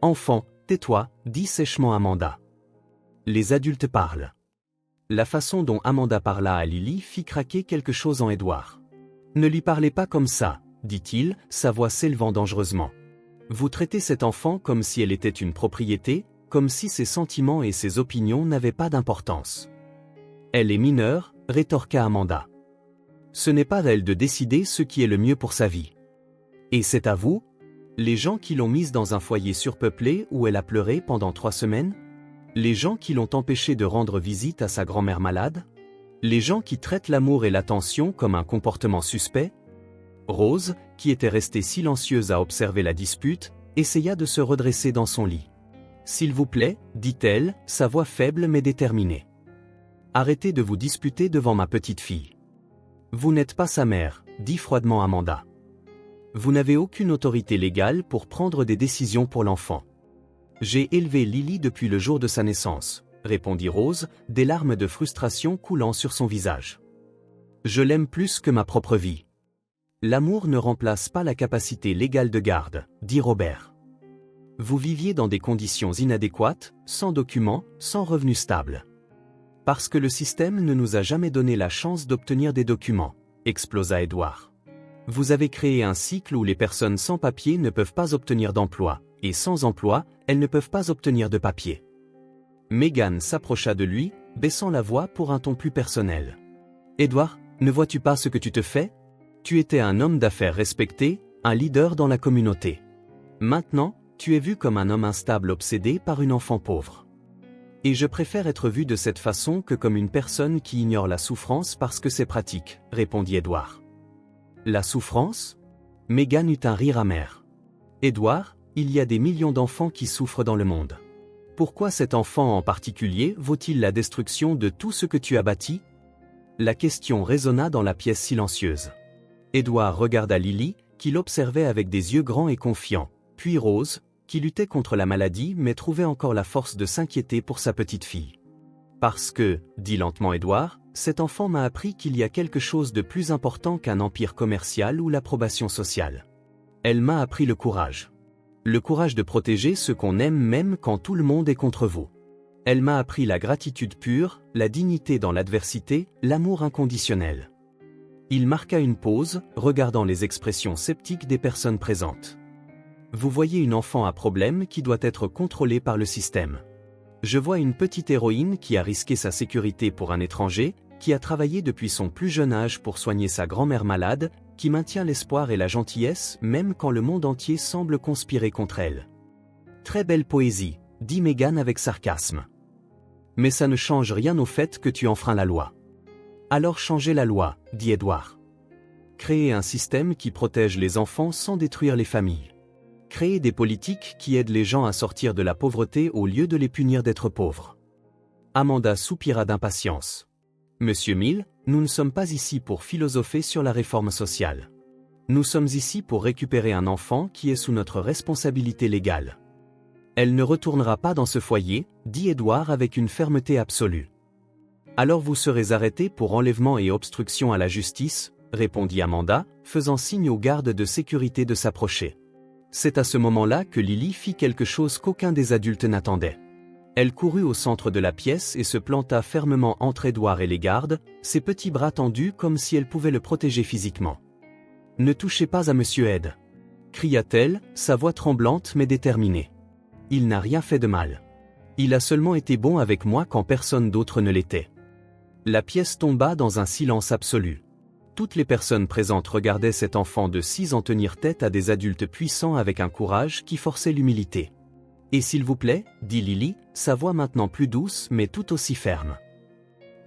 Enfant, tais-toi, » dit sèchement Amanda. Les adultes parlent. La façon dont Amanda parla à Lily fit craquer quelque chose en Edward. « Ne lui parlez pas comme ça, » dit-il, sa voix s'élevant dangereusement. « Vous traitez cette enfant comme si elle était une propriété, comme si ses sentiments et ses opinions n'avaient pas d'importance. »« Elle est mineure, » rétorqua Amanda. « Ce n'est pas à elle de décider ce qui est le mieux pour sa vie. »« Et c'est à vous ? Les gens qui l'ont mise dans un foyer surpeuplé où elle a pleuré pendant 3 semaines ? Les gens qui l'ont empêchée de rendre visite à sa grand-mère malade ? Les gens qui traitent l'amour et l'attention comme un comportement suspect ? » Rose, qui était restée silencieuse à observer la dispute, essaya de se redresser dans son lit. « S'il vous plaît, » dit-elle, sa voix faible mais déterminée. « Arrêtez de vous disputer devant ma petite fille. »« Vous n'êtes pas sa mère, » dit froidement Amanda. Vous n'avez aucune autorité légale pour prendre des décisions pour l'enfant. J'ai élevé Lily depuis le jour de sa naissance, répondit Rose, des larmes de frustration coulant sur son visage. Je l'aime plus que ma propre vie. L'amour ne remplace pas la capacité légale de garde, dit Robert. Vous viviez dans des conditions inadéquates, sans documents, sans revenus stables. Parce que le système ne nous a jamais donné la chance d'obtenir des documents, explosa Edward. Vous avez créé un cycle où les personnes sans papier ne peuvent pas obtenir d'emploi, et sans emploi, elles ne peuvent pas obtenir de papier. Meghan s'approcha de lui, baissant la voix pour un ton plus personnel. Edward, ne vois-tu pas ce que tu te fais ? Tu étais un homme d'affaires respecté, un leader dans la communauté. Maintenant, tu es vu comme un homme instable obsédé par une enfant pauvre. Et je préfère être vu de cette façon que comme une personne qui ignore la souffrance parce que c'est pratique, répondit Edward. La souffrance ? Meghan eut un rire amer. Edward, il y a des millions d'enfants qui souffrent dans le monde. Pourquoi cet enfant en particulier vaut-il la destruction de tout ce que tu as bâti ? La question résonna dans la pièce silencieuse. Edward regarda Lily, qui l'observait avec des yeux grands et confiants, puis Rose, qui luttait contre la maladie mais trouvait encore la force de s'inquiéter pour sa petite fille. Parce que, dit lentement Edward, cet enfant m'a appris qu'il y a quelque chose de plus important qu'un empire commercial ou l'approbation sociale. Elle m'a appris le courage. Le courage de protéger ceux qu'on aime même quand tout le monde est contre vous. Elle m'a appris la gratitude pure, la dignité dans l'adversité, l'amour inconditionnel. Il marqua une pause, regardant les expressions sceptiques des personnes présentes. Vous voyez une enfant à problème qui doit être contrôlée par le système. Je vois une petite héroïne qui a risqué sa sécurité pour un étranger, qui a travaillé depuis son plus jeune âge pour soigner sa grand-mère malade, qui maintient l'espoir et la gentillesse même quand le monde entier semble conspirer contre elle. Très belle poésie, dit Meghan avec sarcasme. Mais ça ne change rien au fait que tu enfreins la loi. Alors changez la loi, dit Edward. Créez un système qui protège les enfants sans détruire les familles. Créez des politiques qui aident les gens à sortir de la pauvreté au lieu de les punir d'être pauvres. Amanda soupira d'impatience. Monsieur Mill, nous ne sommes pas ici pour philosopher sur la réforme sociale. Nous sommes ici pour récupérer un enfant qui est sous notre responsabilité légale. Elle ne retournera pas dans ce foyer, dit Edward avec une fermeté absolue. Alors vous serez arrêté pour enlèvement et obstruction à la justice, répondit Amanda, faisant signe aux gardes de sécurité de s'approcher. C'est à ce moment-là que Lily fit quelque chose qu'aucun des adultes n'attendait. Elle courut au centre de la pièce et se planta fermement entre Edward et les gardes, ses petits bras tendus comme si elle pouvait le protéger physiquement. « Ne touchez pas à Monsieur Ed !» cria-t-elle, sa voix tremblante mais déterminée. « Il n'a rien fait de mal. Il a seulement été bon avec moi quand personne d'autre ne l'était. » La pièce tomba dans un silence absolu. Toutes les personnes présentes regardaient cet enfant de 6 ans tenir tête à des adultes puissants avec un courage qui forçait l'humilité. « Et s'il vous plaît, dit Lily, sa voix maintenant plus douce mais tout aussi ferme.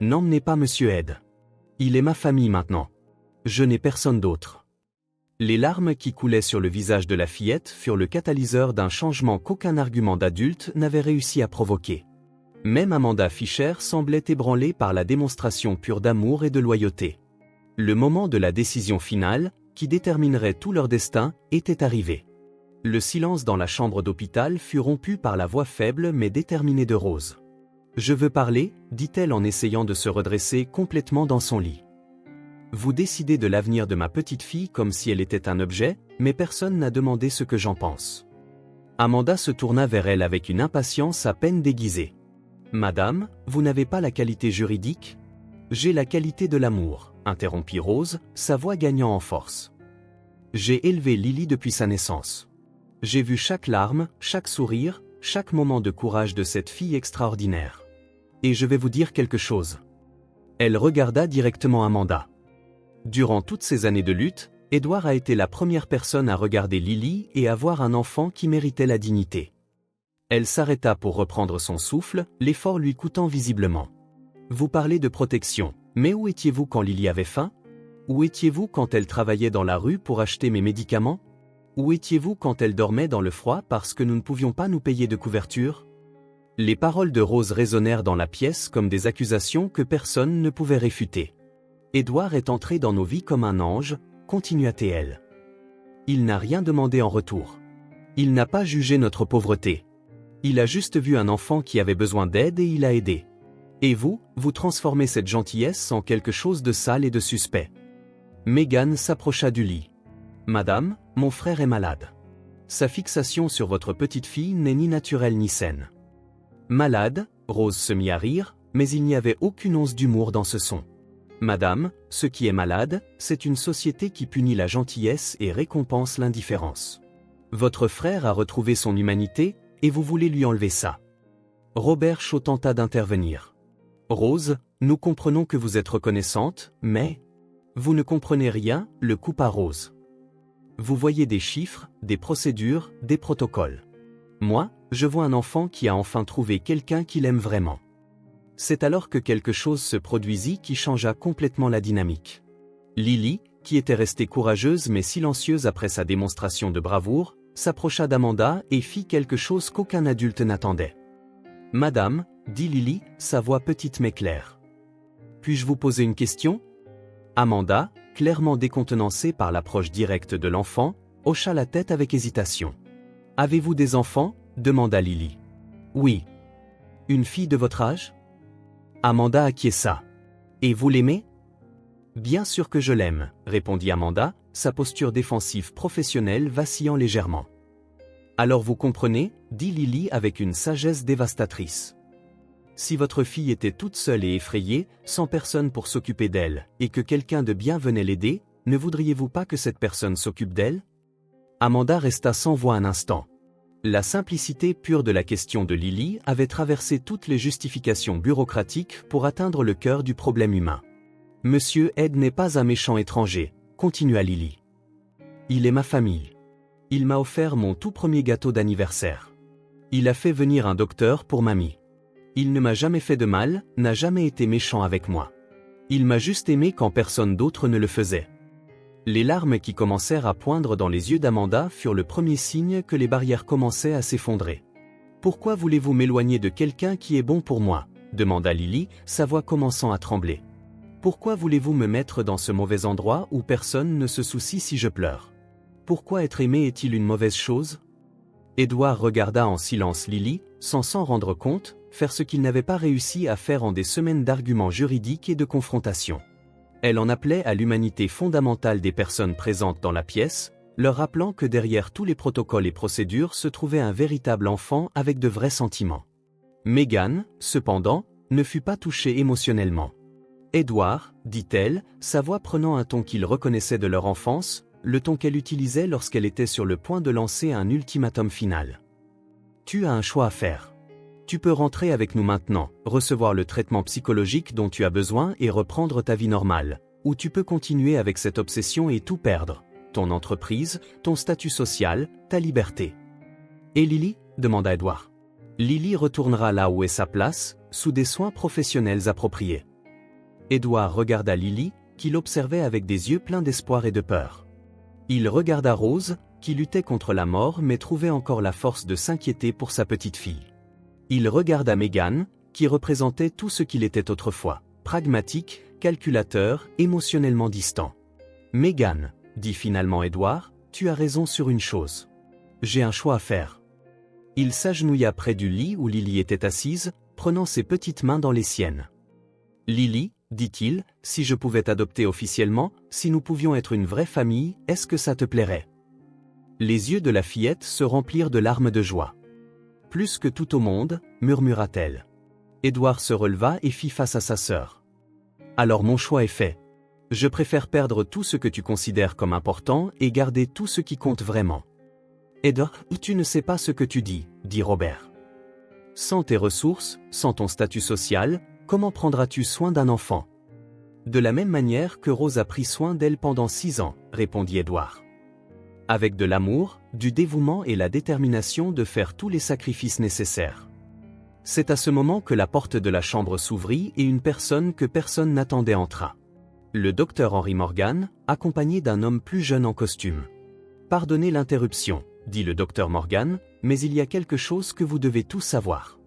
N'emmenez pas Monsieur Ed. Il est ma famille maintenant. Je n'ai personne d'autre. » Les larmes qui coulaient sur le visage de la fillette furent le catalyseur d'un changement qu'aucun argument d'adulte n'avait réussi à provoquer. Même Amanda Fisher semblait ébranlée par la démonstration pure d'amour et de loyauté. Le moment de la décision finale, qui déterminerait tout leur destin, était arrivé. Le silence dans la chambre d'hôpital fut rompu par la voix faible mais déterminée de Rose. « Je veux parler, dit-elle en essayant de se redresser complètement dans son lit. Vous décidez de l'avenir de ma petite fille comme si elle était un objet, mais personne n'a demandé ce que j'en pense. » Amanda se tourna vers elle avec une impatience à peine déguisée. « Madame, vous n'avez pas la qualité juridique ? J'ai la qualité de l'amour, interrompit Rose, sa voix gagnant en force. J'ai élevé Lily depuis sa naissance. J'ai vu chaque larme, chaque sourire, chaque moment de courage de cette fille extraordinaire. Et je vais vous dire quelque chose. Elle regarda directement Amanda. Durant toutes ces années de lutte, Edward a été la première personne à regarder Lily et à voir un enfant qui méritait la dignité. Elle s'arrêta pour reprendre son souffle, l'effort lui coûtant visiblement. Vous parlez de protection, mais où étiez-vous quand Lily avait faim? Où étiez-vous quand elle travaillait dans la rue pour acheter mes médicaments? Où étiez-vous quand elle dormait dans le froid parce que nous ne pouvions pas nous payer de couverture? Les paroles de Rose résonnèrent dans la pièce comme des accusations que personne ne pouvait réfuter. Edward est entré dans nos vies comme un ange, continua-t-elle. Il n'a rien demandé en retour. Il n'a pas jugé notre pauvreté. Il a juste vu un enfant qui avait besoin d'aide et il a aidé. Et vous, vous transformez cette gentillesse en quelque chose de sale et de suspect. Meghan s'approcha du lit. Madame, mon frère est malade. Sa fixation sur votre petite fille n'est ni naturelle ni saine. Malade, Rose se mit à rire, mais il n'y avait aucune once d'humour dans ce son. Madame, ce qui est malade, c'est une société qui punit la gentillesse et récompense l'indifférence. Votre frère a retrouvé son humanité, et vous voulez lui enlever ça. Robert Shaw tenta d'intervenir. Rose, nous comprenons que vous êtes reconnaissante, mais... Vous ne comprenez rien, le coupa Rose. Vous voyez des chiffres, des procédures, des protocoles. Moi, je vois un enfant qui a enfin trouvé quelqu'un qu'il aime vraiment. C'est alors que quelque chose se produisit qui changea complètement la dynamique. Lily, qui était restée courageuse mais silencieuse après sa démonstration de bravoure, s'approcha d'Amanda et fit quelque chose qu'aucun adulte n'attendait. « Madame, » dit Lily, sa voix petite mais claire. « Puis-je vous poser une question ?» Amanda, clairement décontenancée par l'approche directe de l'enfant, hocha la tête avec hésitation. « Avez-vous des enfants ?» demanda Lily. « Oui. »« Une fille de votre âge ?» Amanda acquiesça. « Et vous l'aimez ?»« Bien sûr que je l'aime, » répondit Amanda, sa posture défensive professionnelle vacillant légèrement. « Alors vous comprenez ?» dit Lily avec une sagesse dévastatrice. « Si votre fille était toute seule et effrayée, sans personne pour s'occuper d'elle, et que quelqu'un de bien venait l'aider, ne voudriez-vous pas que cette personne s'occupe d'elle ?» Amanda resta sans voix un instant. La simplicité pure de la question de Lily avait traversé toutes les justifications bureaucratiques pour atteindre le cœur du problème humain. « Monsieur Ed n'est pas un méchant étranger, » continua Lily. Il est ma famille. Il m'a offert mon tout premier gâteau d'anniversaire. Il a fait venir un docteur pour mamie. Il ne m'a jamais fait de mal, n'a jamais été méchant avec moi. Il m'a juste aimé quand personne d'autre ne le faisait. Les larmes qui commencèrent à poindre dans les yeux d'Amanda furent le premier signe que les barrières commençaient à s'effondrer. « Pourquoi voulez-vous m'éloigner de quelqu'un qui est bon pour moi ?» demanda Lily, sa voix commençant à trembler. « Pourquoi voulez-vous me mettre dans ce mauvais endroit où personne ne se soucie si je pleure? Pourquoi être aimé est-il une mauvaise chose ?» Édouard regarda en silence Lily, sans s'en rendre compte, faire ce qu'il n'avait pas réussi à faire en des semaines d'arguments juridiques et de confrontations. Elle en appelait à l'humanité fondamentale des personnes présentes dans la pièce, leur rappelant que derrière tous les protocoles et procédures se trouvait un véritable enfant avec de vrais sentiments. Megan, cependant, ne fut pas touchée émotionnellement. « Édouard, dit-elle, sa voix prenant un ton qu'il reconnaissait de leur enfance, le ton qu'elle utilisait lorsqu'elle était sur le point de lancer un ultimatum final. Tu as un choix à faire. Tu peux rentrer avec nous maintenant, recevoir le traitement psychologique dont tu as besoin et reprendre ta vie normale, ou tu peux continuer avec cette obsession et tout perdre. Ton entreprise, ton statut social, ta liberté. » « Et Lily ?» demanda Édouard. « Lily retournera là où est sa place, sous des soins professionnels appropriés. » Édouard regarda Lily, qui l'observait avec des yeux pleins d'espoir et de peur. Il regarda Rose, qui luttait contre la mort mais trouvait encore la force de s'inquiéter pour sa petite fille. Il regarda Megan, qui représentait tout ce qu'il était autrefois, pragmatique, calculateur, émotionnellement distant. « Megan, dit finalement Édouard, tu as raison sur une chose. J'ai un choix à faire. » Il s'agenouilla près du lit où Lily était assise, prenant ses petites mains dans les siennes. « Lily, dit-il, si je pouvais t'adopter officiellement, si nous pouvions être une vraie famille, est-ce que ça te plairait ?» Les yeux de la fillette se remplirent de larmes de joie. « Plus que tout au monde, murmura-t-elle. Édouard se releva et fit face à sa sœur. « Alors mon choix est fait. Je préfère perdre tout ce que tu considères comme important et garder tout ce qui compte vraiment. » « Édouard, tu ne sais pas ce que tu dis, dit Robert. Sans tes ressources, sans ton statut social, comment prendras-tu soin d'un enfant? De la même manière que Rose a pris soin d'elle pendant 6 ans, répondit Édouard. Avec de l'amour, du dévouement et la détermination de faire tous les sacrifices nécessaires. C'est à ce moment que la porte de la chambre s'ouvrit et une personne que personne n'attendait entra. Le docteur Henry Morgan, accompagné d'un homme plus jeune en costume. « Pardonnez l'interruption, dit le docteur Morgan, mais il y a quelque chose que vous devez tous savoir.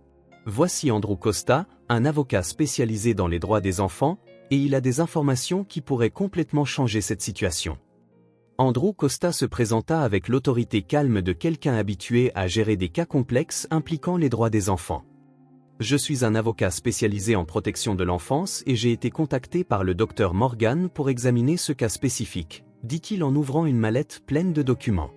Voici Andrew Costa, un avocat spécialisé dans les droits des enfants, et il a des informations qui pourraient complètement changer cette situation. » Andrew Costa se présenta avec l'autorité calme de quelqu'un habitué à gérer des cas complexes impliquant les droits des enfants. « Je suis un avocat spécialisé en protection de l'enfance et j'ai été contacté par le docteur Morgan pour examiner ce cas spécifique, dit-il en ouvrant une mallette pleine de documents.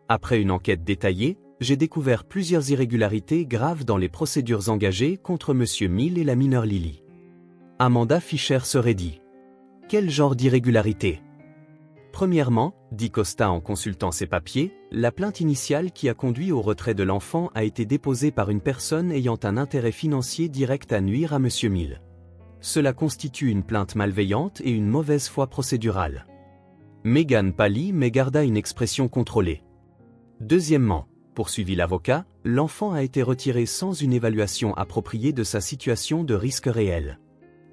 Après une enquête détaillée, j'ai découvert plusieurs irrégularités graves dans les procédures engagées contre M. Mill et la mineure Lily. Amanda Fisher se raidit. « Quel genre d'irrégularité ?» Premièrement, dit Costa en consultant ses papiers, la plainte initiale qui a conduit au retrait de l'enfant a été déposée par une personne ayant un intérêt financier direct à nuire à M. Mill. Cela constitue une plainte malveillante et une mauvaise foi procédurale. Megan pâlit mais garda une expression contrôlée. Deuxièmement, poursuivit l'avocat, l'enfant a été retiré sans une évaluation appropriée de sa situation de risque réel.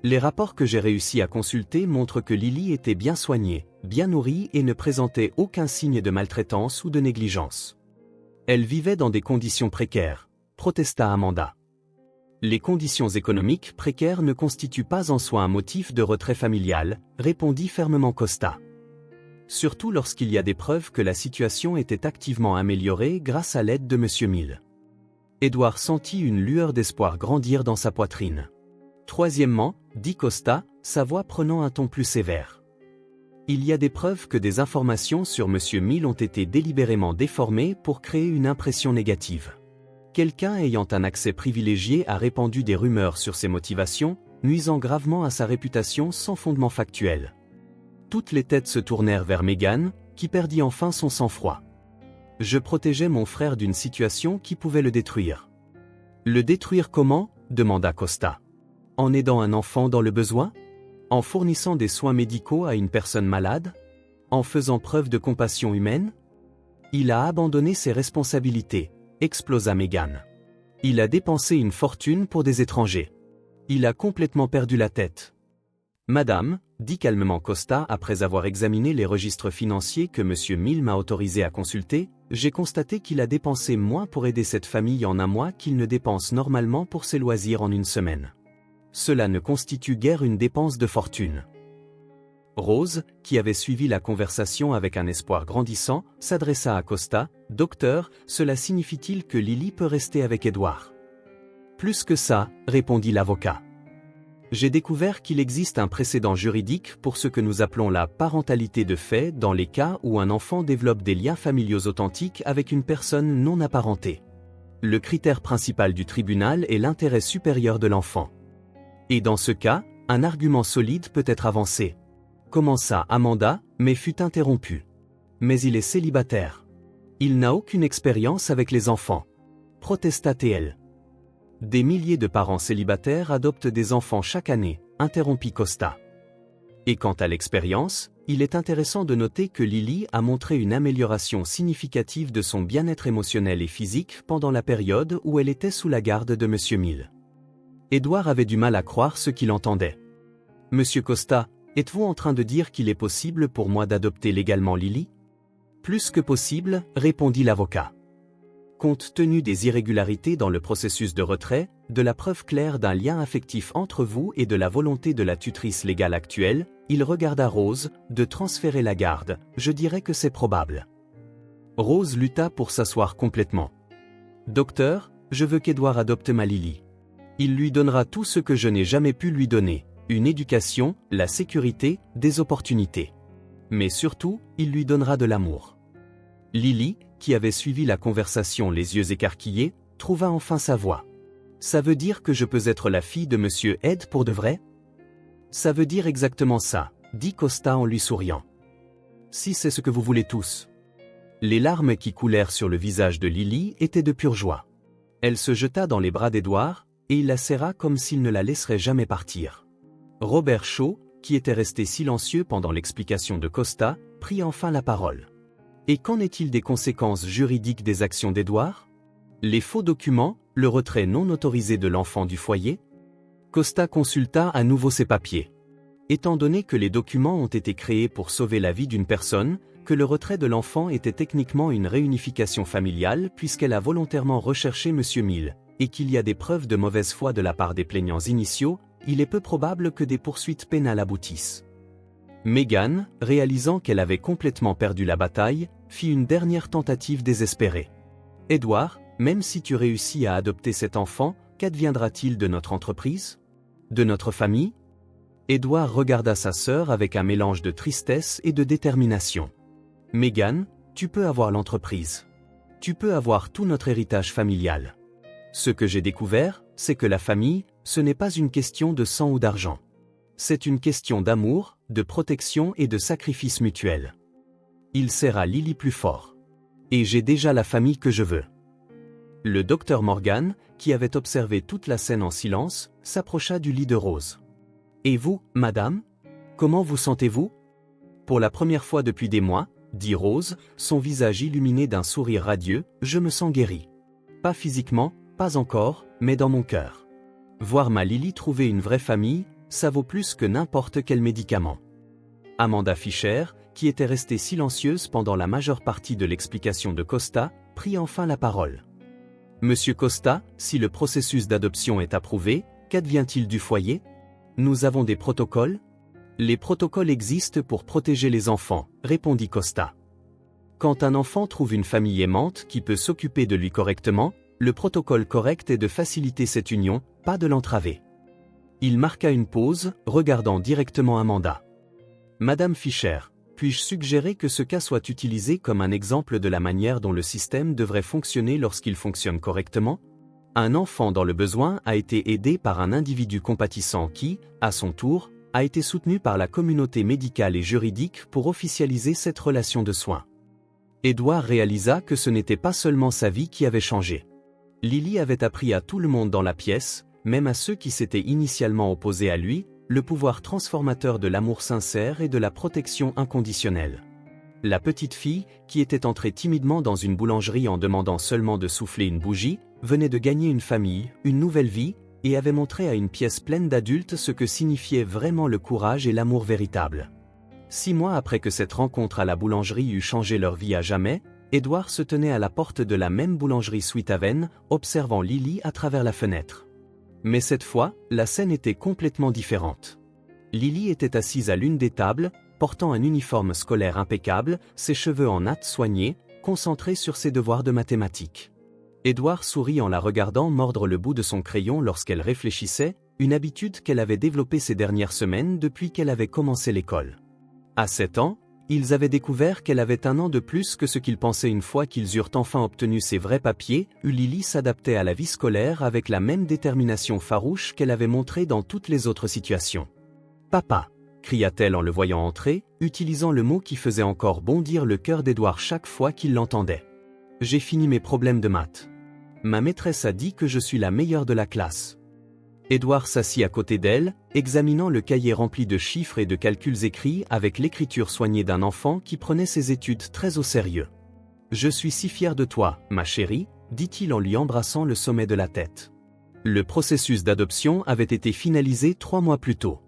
Les rapports que j'ai réussi à consulter montrent que Lily était bien soignée, bien nourrie et ne présentait aucun signe de maltraitance ou de négligence. Elle vivait dans des conditions précaires, protesta Amanda. Les conditions économiques précaires ne constituent pas en soi un motif de retrait familial, répondit fermement Costa. Surtout lorsqu'il y a des preuves que la situation était activement améliorée grâce à l'aide de M. Mill. Édouard sentit une lueur d'espoir grandir dans sa poitrine. Troisièmement, dit Costa, sa voix prenant un ton plus sévère. Il y a des preuves que des informations sur M. Mill ont été délibérément déformées pour créer une impression négative. Quelqu'un ayant un accès privilégié a répandu des rumeurs sur ses motivations, nuisant gravement à sa réputation sans fondement factuel. Toutes les têtes se tournèrent vers Megan, qui perdit enfin son sang-froid. Je protégeais mon frère d'une situation qui pouvait le détruire. Le détruire comment ? Demanda Costa. En aidant un enfant dans le besoin ? En fournissant des soins médicaux à une personne malade ? En faisant preuve de compassion humaine? Il a abandonné ses responsabilités, explosa Meghan. Il a dépensé une fortune pour des étrangers. Il a complètement perdu la tête. Madame, dit calmement Costa après avoir examiné les registres financiers que M. Mill m'a autorisé à consulter, j'ai constaté qu'il a dépensé moins pour aider cette famille en un mois qu'il ne dépense normalement pour ses loisirs en une semaine. Cela ne constitue guère une dépense de fortune. Rose, qui avait suivi la conversation avec un espoir grandissant, s'adressa à Costa. « Docteur, cela signifie-t-il que Lily peut rester avec Edward ?» « Plus que ça, répondit l'avocat. J'ai découvert qu'il existe un précédent juridique pour ce que nous appelons la parentalité de fait dans les cas où un enfant développe des liens familiaux authentiques avec une personne non apparentée. Le critère principal du tribunal est l'intérêt supérieur de l'enfant. Et dans ce cas, un argument solide peut être avancé. Commença Amanda, mais fut interrompu. Mais il est célibataire. Il n'a aucune expérience avec les enfants. Protesta-t-elle. Des milliers de parents célibataires adoptent des enfants chaque année, interrompit Costa. Et quant à l'expérience, il est intéressant de noter que Lily a montré une amélioration significative de son bien-être émotionnel et physique pendant la période où elle était sous la garde de M. Mill. Edward avait du mal à croire ce qu'il entendait. « Monsieur Costa, êtes-vous en train de dire qu'il est possible pour moi d'adopter légalement Lily ?» « Plus que possible, répondit l'avocat. Compte tenu des irrégularités dans le processus de retrait, de la preuve claire d'un lien affectif entre vous et de la volonté de la tutrice légale actuelle, il regarda Rose, de transférer la garde, je dirais que c'est probable. Rose lutta pour s'asseoir complètement. Docteur, je veux qu'Edward adopte ma Lily. Il lui donnera tout ce que je n'ai jamais pu lui donner, une éducation, la sécurité, des opportunités. Mais surtout, il lui donnera de l'amour. Lily, qui avait suivi la conversation les yeux écarquillés, trouva enfin sa voix. « Ça veut dire que je peux être la fille de Monsieur Ed pour de vrai ?»« Ça veut dire exactement ça, » dit Costa en lui souriant. « Si c'est ce que vous voulez tous. » Les larmes qui coulèrent sur le visage de Lily étaient de pure joie. Elle se jeta dans les bras d'Edward, et il la serra comme s'il ne la laisserait jamais partir. Robert Shaw, qui était resté silencieux pendant l'explication de Costa, prit enfin la parole. Et qu'en est-il des conséquences juridiques des actions d'Edward? Les faux documents, le retrait non autorisé de l'enfant du foyer? Costa consulta à nouveau ses papiers. Étant donné que les documents ont été créés pour sauver la vie d'une personne, que le retrait de l'enfant était techniquement une réunification familiale puisqu'elle a volontairement recherché M. Mill, et qu'il y a des preuves de mauvaise foi de la part des plaignants initiaux, il est peu probable que des poursuites pénales aboutissent. Meghan, réalisant qu'elle avait complètement perdu la bataille, fit une dernière tentative désespérée. « Edward, même si tu réussis à adopter cet enfant, qu'adviendra-t-il de notre entreprise? De notre famille ?» Edward regarda sa sœur avec un mélange de tristesse et de détermination. « Meghan, tu peux avoir l'entreprise. Tu peux avoir tout notre héritage familial. Ce que j'ai découvert, c'est que la famille, ce n'est pas une question de sang ou d'argent. C'est une question d'amour, de protection et de sacrifice mutuel. » Il serra Lily plus fort. « Et j'ai déjà la famille que je veux. » Le docteur Morgan, qui avait observé toute la scène en silence, s'approcha du lit de Rose. « Et vous, madame? Comment vous sentez-vous? » « Pour la première fois depuis des mois, » dit Rose, son visage illuminé d'un sourire radieux, « je me sens guérie. Pas physiquement, pas encore, mais dans mon cœur. Voir ma Lily trouver une vraie famille, ça vaut plus que n'importe quel médicament. » Amanda Fisher, qui était restée silencieuse pendant la majeure partie de l'explication de Costa, prit enfin la parole. « Monsieur Costa, si le processus d'adoption est approuvé, qu'advient-il du foyer? Nous avons des protocoles? » « Les protocoles existent pour protéger les enfants, » répondit Costa. « Quand un enfant trouve une famille aimante qui peut s'occuper de lui correctement, le protocole correct est de faciliter cette union, pas de l'entraver. » Il marqua une pause, regardant directement Amanda. « Madame Fisher, puis-je suggérer que ce cas soit utilisé comme un exemple de la manière dont le système devrait fonctionner lorsqu'il fonctionne correctement? Un enfant dans le besoin a été aidé par un individu compatissant qui, à son tour, a été soutenu par la communauté médicale et juridique pour officialiser cette relation de soins. » Edward réalisa que ce n'était pas seulement sa vie qui avait changé. Lily avait appris à tout le monde dans la pièce, même à ceux qui s'étaient initialement opposés à lui, le pouvoir transformateur de l'amour sincère et de la protection inconditionnelle. La petite fille, qui était entrée timidement dans une boulangerie en demandant seulement de souffler une bougie, venait de gagner une famille, une nouvelle vie, et avait montré à une pièce pleine d'adultes ce que signifiait vraiment le courage et l'amour véritable. 6 mois après que cette rencontre à la boulangerie eut changé leur vie à jamais, Édouard se tenait à la porte de la même boulangerie Sweethaven, observant Lily à travers la fenêtre. Mais cette fois, la scène était complètement différente. Lily était assise à l'une des tables, portant un uniforme scolaire impeccable, ses cheveux en nattes soignés, concentrée sur ses devoirs de mathématiques. Édouard sourit en la regardant mordre le bout de son crayon lorsqu'elle réfléchissait, une habitude qu'elle avait développée ces dernières semaines depuis qu'elle avait commencé l'école. À 7 ans, ils avaient découvert qu'elle avait 1 an de plus que ce qu'ils pensaient une fois qu'ils eurent enfin obtenu ses vrais papiers. Lily s'adaptait à la vie scolaire avec la même détermination farouche qu'elle avait montrée dans toutes les autres situations. « Papa !» cria-t-elle en le voyant entrer, utilisant le mot qui faisait encore bondir le cœur d'Édouard chaque fois qu'il l'entendait. « J'ai fini mes problèmes de maths. Ma maîtresse a dit que je suis la meilleure de la classe. » Édouard s'assit à côté d'elle, examinant le cahier rempli de chiffres et de calculs écrits avec l'écriture soignée d'un enfant qui prenait ses études très au sérieux. « Je suis si fier de toi, ma chérie, » dit-il en lui embrassant le sommet de la tête. Le processus d'adoption avait été finalisé 3 mois plus tôt.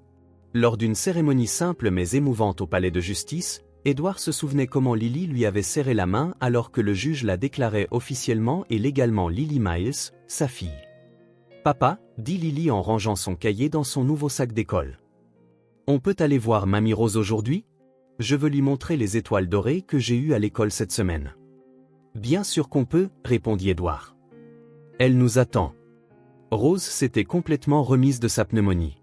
Lors d'une cérémonie simple mais émouvante au palais de justice, Édouard se souvenait comment Lily lui avait serré la main alors que le juge la déclarait officiellement et légalement Lily Miles, sa fille. « Papa », dit Lily en rangeant son cahier dans son nouveau sac d'école. « On peut aller voir Mamie Rose aujourd'hui ? Je veux lui montrer les étoiles dorées que j'ai eues à l'école cette semaine. »« Bien sûr qu'on peut », répondit Édouard. « Elle nous attend. » Rose s'était complètement remise de sa pneumonie.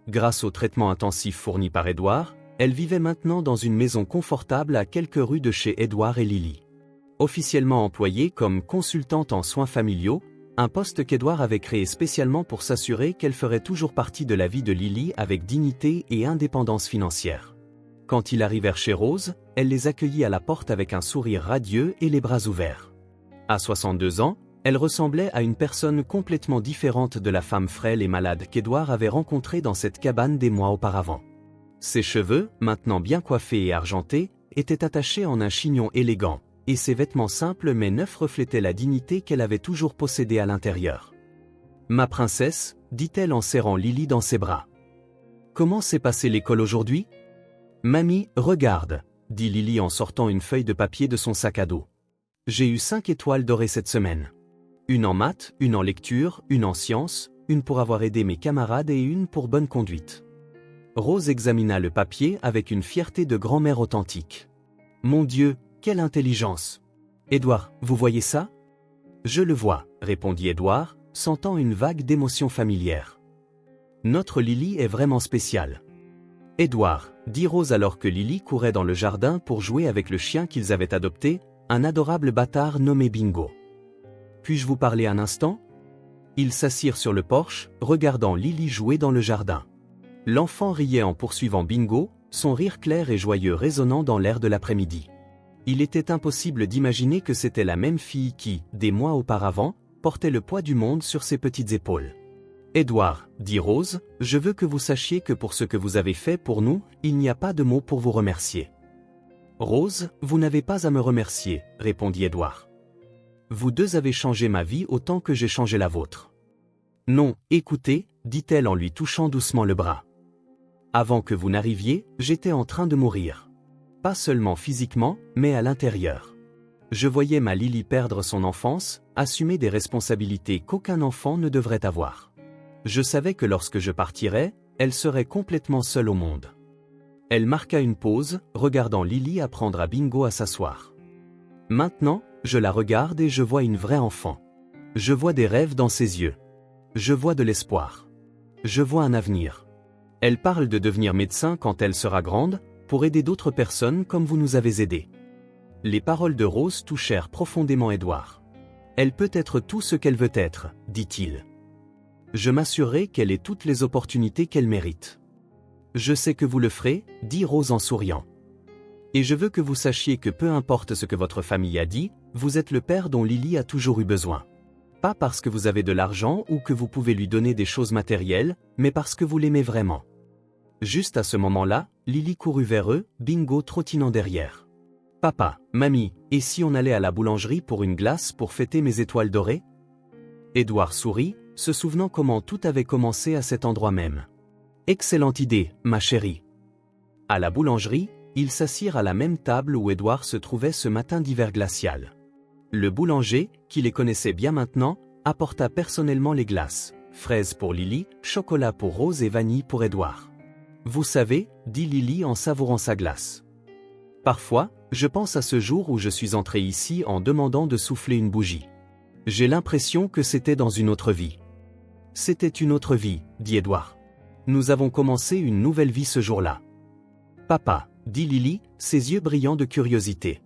Grâce au traitement intensif fourni par Édouard, elle vivait maintenant dans une maison confortable à quelques rues de chez Édouard et Lily. Officiellement employée comme consultante en soins familiaux, un poste qu'Édouard avait créé spécialement pour s'assurer qu'elle ferait toujours partie de la vie de Lily avec dignité et indépendance financière. Quand ils arrivèrent chez Rose, elle les accueillit à la porte avec un sourire radieux et les bras ouverts. À 62 ans, elle ressemblait à une personne complètement différente de la femme frêle et malade qu'Édouard avait rencontrée dans cette cabane des mois auparavant. Ses cheveux, maintenant bien coiffés et argentés, étaient attachés en un chignon élégant, et ses vêtements simples mais neufs reflétaient la dignité qu'elle avait toujours possédée à l'intérieur. « Ma princesse », dit-elle en serrant Lily dans ses bras. « Comment s'est passée l'école aujourd'hui ? »« Mamie, regarde », dit Lily en sortant une feuille de papier de son sac à dos. « J'ai eu 5 étoiles dorées cette semaine. Une en maths, une en lecture, une en sciences, une pour avoir aidé mes camarades et une pour bonne conduite. » Rose examina le papier avec une fierté de grand-mère authentique. « Mon Dieu, quelle intelligence ! Édouard, vous voyez ça ? » ?»« Je le vois, » répondit Édouard, sentant une vague d'émotion familière. « Notre Lily est vraiment spéciale. »« Édouard, » dit Rose alors que Lily courait dans le jardin pour jouer avec le chien qu'ils avaient adopté, un adorable bâtard nommé Bingo. « Puis-je vous parler un instant ?» Ils s'assirent sur le porche, regardant Lily jouer dans le jardin. L'enfant riait en poursuivant Bingo, son rire clair et joyeux résonnant dans l'air de l'après-midi. Il était impossible d'imaginer que c'était la même fille qui, des mois auparavant, portait le poids du monde sur ses petites épaules. « Édouard, » dit Rose, « je veux que vous sachiez que pour ce que vous avez fait pour nous, il n'y a pas de mots pour vous remercier. »« Rose, vous n'avez pas à me remercier, » répondit Édouard. « Vous deux avez changé ma vie autant que j'ai changé la vôtre. »« Non, écoutez, » dit-elle en lui touchant doucement le bras. « Avant que vous n'arriviez, j'étais en train de mourir. Pas seulement physiquement, mais à l'intérieur. Je voyais ma Lily perdre son enfance, assumer des responsabilités qu'aucun enfant ne devrait avoir. Je savais que lorsque je partirais, elle serait complètement seule au monde. » Elle marqua une pause, regardant Lily apprendre à Bingo à s'asseoir. « Maintenant, je la regarde et je vois une vraie enfant. Je vois des rêves dans ses yeux. Je vois de l'espoir. Je vois un avenir. Elle parle de devenir médecin quand elle sera grande, pour aider d'autres personnes comme vous nous avez aidés. » Les paroles de Rose touchèrent profondément Édouard. « Elle peut être tout ce qu'elle veut être, » dit-il. « Je m'assurerai qu'elle ait toutes les opportunités qu'elle mérite. »« Je sais que vous le ferez, » dit Rose en souriant. « Et je veux que vous sachiez que peu importe ce que votre famille a dit, vous êtes le père dont Lily a toujours eu besoin. Pas parce que vous avez de l'argent ou que vous pouvez lui donner des choses matérielles, mais parce que vous l'aimez vraiment. » Juste à ce moment-là, Lily courut vers eux, Bingo trottinant derrière. Papa, mamie, et si on allait à la boulangerie pour une glace pour fêter mes étoiles dorées? Édouard sourit, se souvenant comment tout avait commencé à cet endroit même. Excellente idée, ma chérie. À la boulangerie, ils s'assirent à la même table où Édouard se trouvait ce matin d'hiver glacial. Le boulanger, qui les connaissait bien maintenant, apporta personnellement les glaces, fraises pour Lily, chocolat pour Rose et vanille pour Édouard. Vous savez, dit Lily en savourant sa glace. Parfois, je pense à ce jour où je suis entrée ici en demandant de souffler une bougie. J'ai l'impression que c'était dans une autre vie. C'était une autre vie, dit Édouard. Nous avons commencé une nouvelle vie ce jour-là. Papa, dit Lily, ses yeux brillants de curiosité.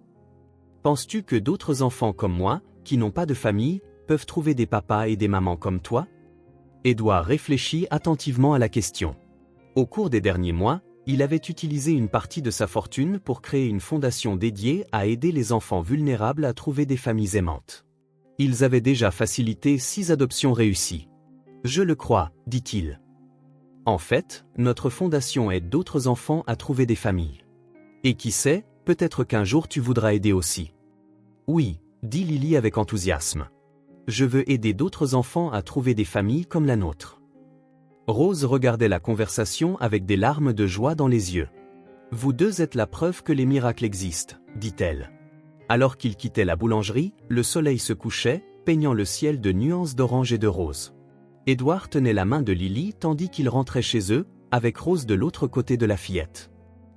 Penses-tu que d'autres enfants comme moi, qui n'ont pas de famille, peuvent trouver des papas et des mamans comme toi? Édouard réfléchit attentivement à la question. Au cours des derniers mois, il avait utilisé une partie de sa fortune pour créer une fondation dédiée à aider les enfants vulnérables à trouver des familles aimantes. Ils avaient déjà facilité 6 adoptions réussies. Je le crois, dit-il. En fait, notre fondation aide d'autres enfants à trouver des familles. Et qui sait, peut-être qu'un jour tu voudras aider aussi. Oui, dit Lily avec enthousiasme. Je veux aider d'autres enfants à trouver des familles comme la nôtre. Rose regardait la conversation avec des larmes de joie dans les yeux. Vous deux êtes la preuve que les miracles existent, dit-elle. Alors qu'ils quittaient la boulangerie, le soleil se couchait, peignant le ciel de nuances d'orange et de rose. Édouard tenait la main de Lily tandis qu'ils rentraient chez eux, avec Rose de l'autre côté de la fillette.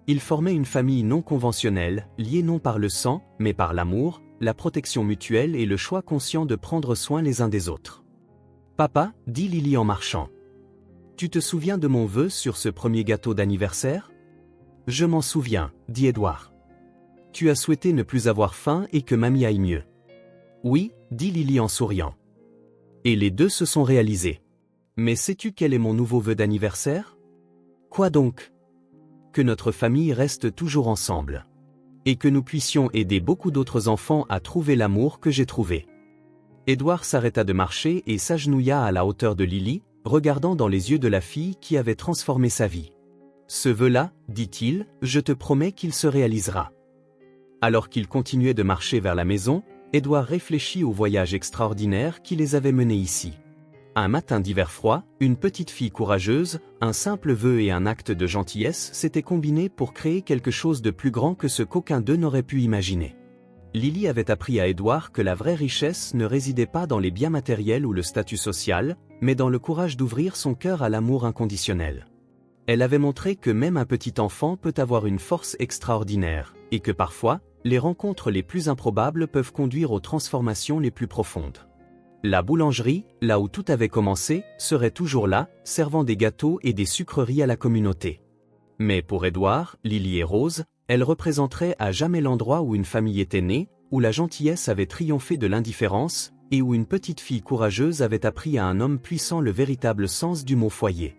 Ils formaient une famille non conventionnelle, liée non par le sang, mais par l'amour, la protection mutuelle et le choix conscient de prendre soin les uns des autres. Papa, dit Lily en marchant. Tu te souviens de mon vœu sur ce premier gâteau d'anniversaire? Je m'en souviens, dit Édouard. Tu as souhaité ne plus avoir faim et que mamie aille mieux. Oui, dit Lily en souriant. Et les deux se sont réalisés. Mais sais-tu quel est mon nouveau vœu d'anniversaire? Quoi donc? Que notre famille reste toujours ensemble. Et que nous puissions aider beaucoup d'autres enfants à trouver l'amour que j'ai trouvé. Édouard s'arrêta de marcher et s'agenouilla à la hauteur de Lily, regardant dans les yeux de la fille qui avait transformé sa vie. Ce vœu-là, dit-il, je te promets qu'il se réalisera. Alors qu'ils continuaient de marcher vers la maison, Édouard réfléchit au voyage extraordinaire qui les avait menés ici. Un matin d'hiver froid, une petite fille courageuse, un simple vœu et un acte de gentillesse s'étaient combinés pour créer quelque chose de plus grand que ce qu'aucun d'eux n'aurait pu imaginer. Lily avait appris à Édouard que la vraie richesse ne résidait pas dans les biens matériels ou le statut social, mais dans le courage d'ouvrir son cœur à l'amour inconditionnel. Elle avait montré que même un petit enfant peut avoir une force extraordinaire, et que parfois, les rencontres les plus improbables peuvent conduire aux transformations les plus profondes. La boulangerie, là où tout avait commencé, serait toujours là, servant des gâteaux et des sucreries à la communauté. Mais pour Édouard, Lily et Rose, elle représenterait à jamais l'endroit où une famille était née, où la gentillesse avait triomphé de l'indifférence, et où une petite fille courageuse avait appris à un homme puissant le véritable sens du mot foyer.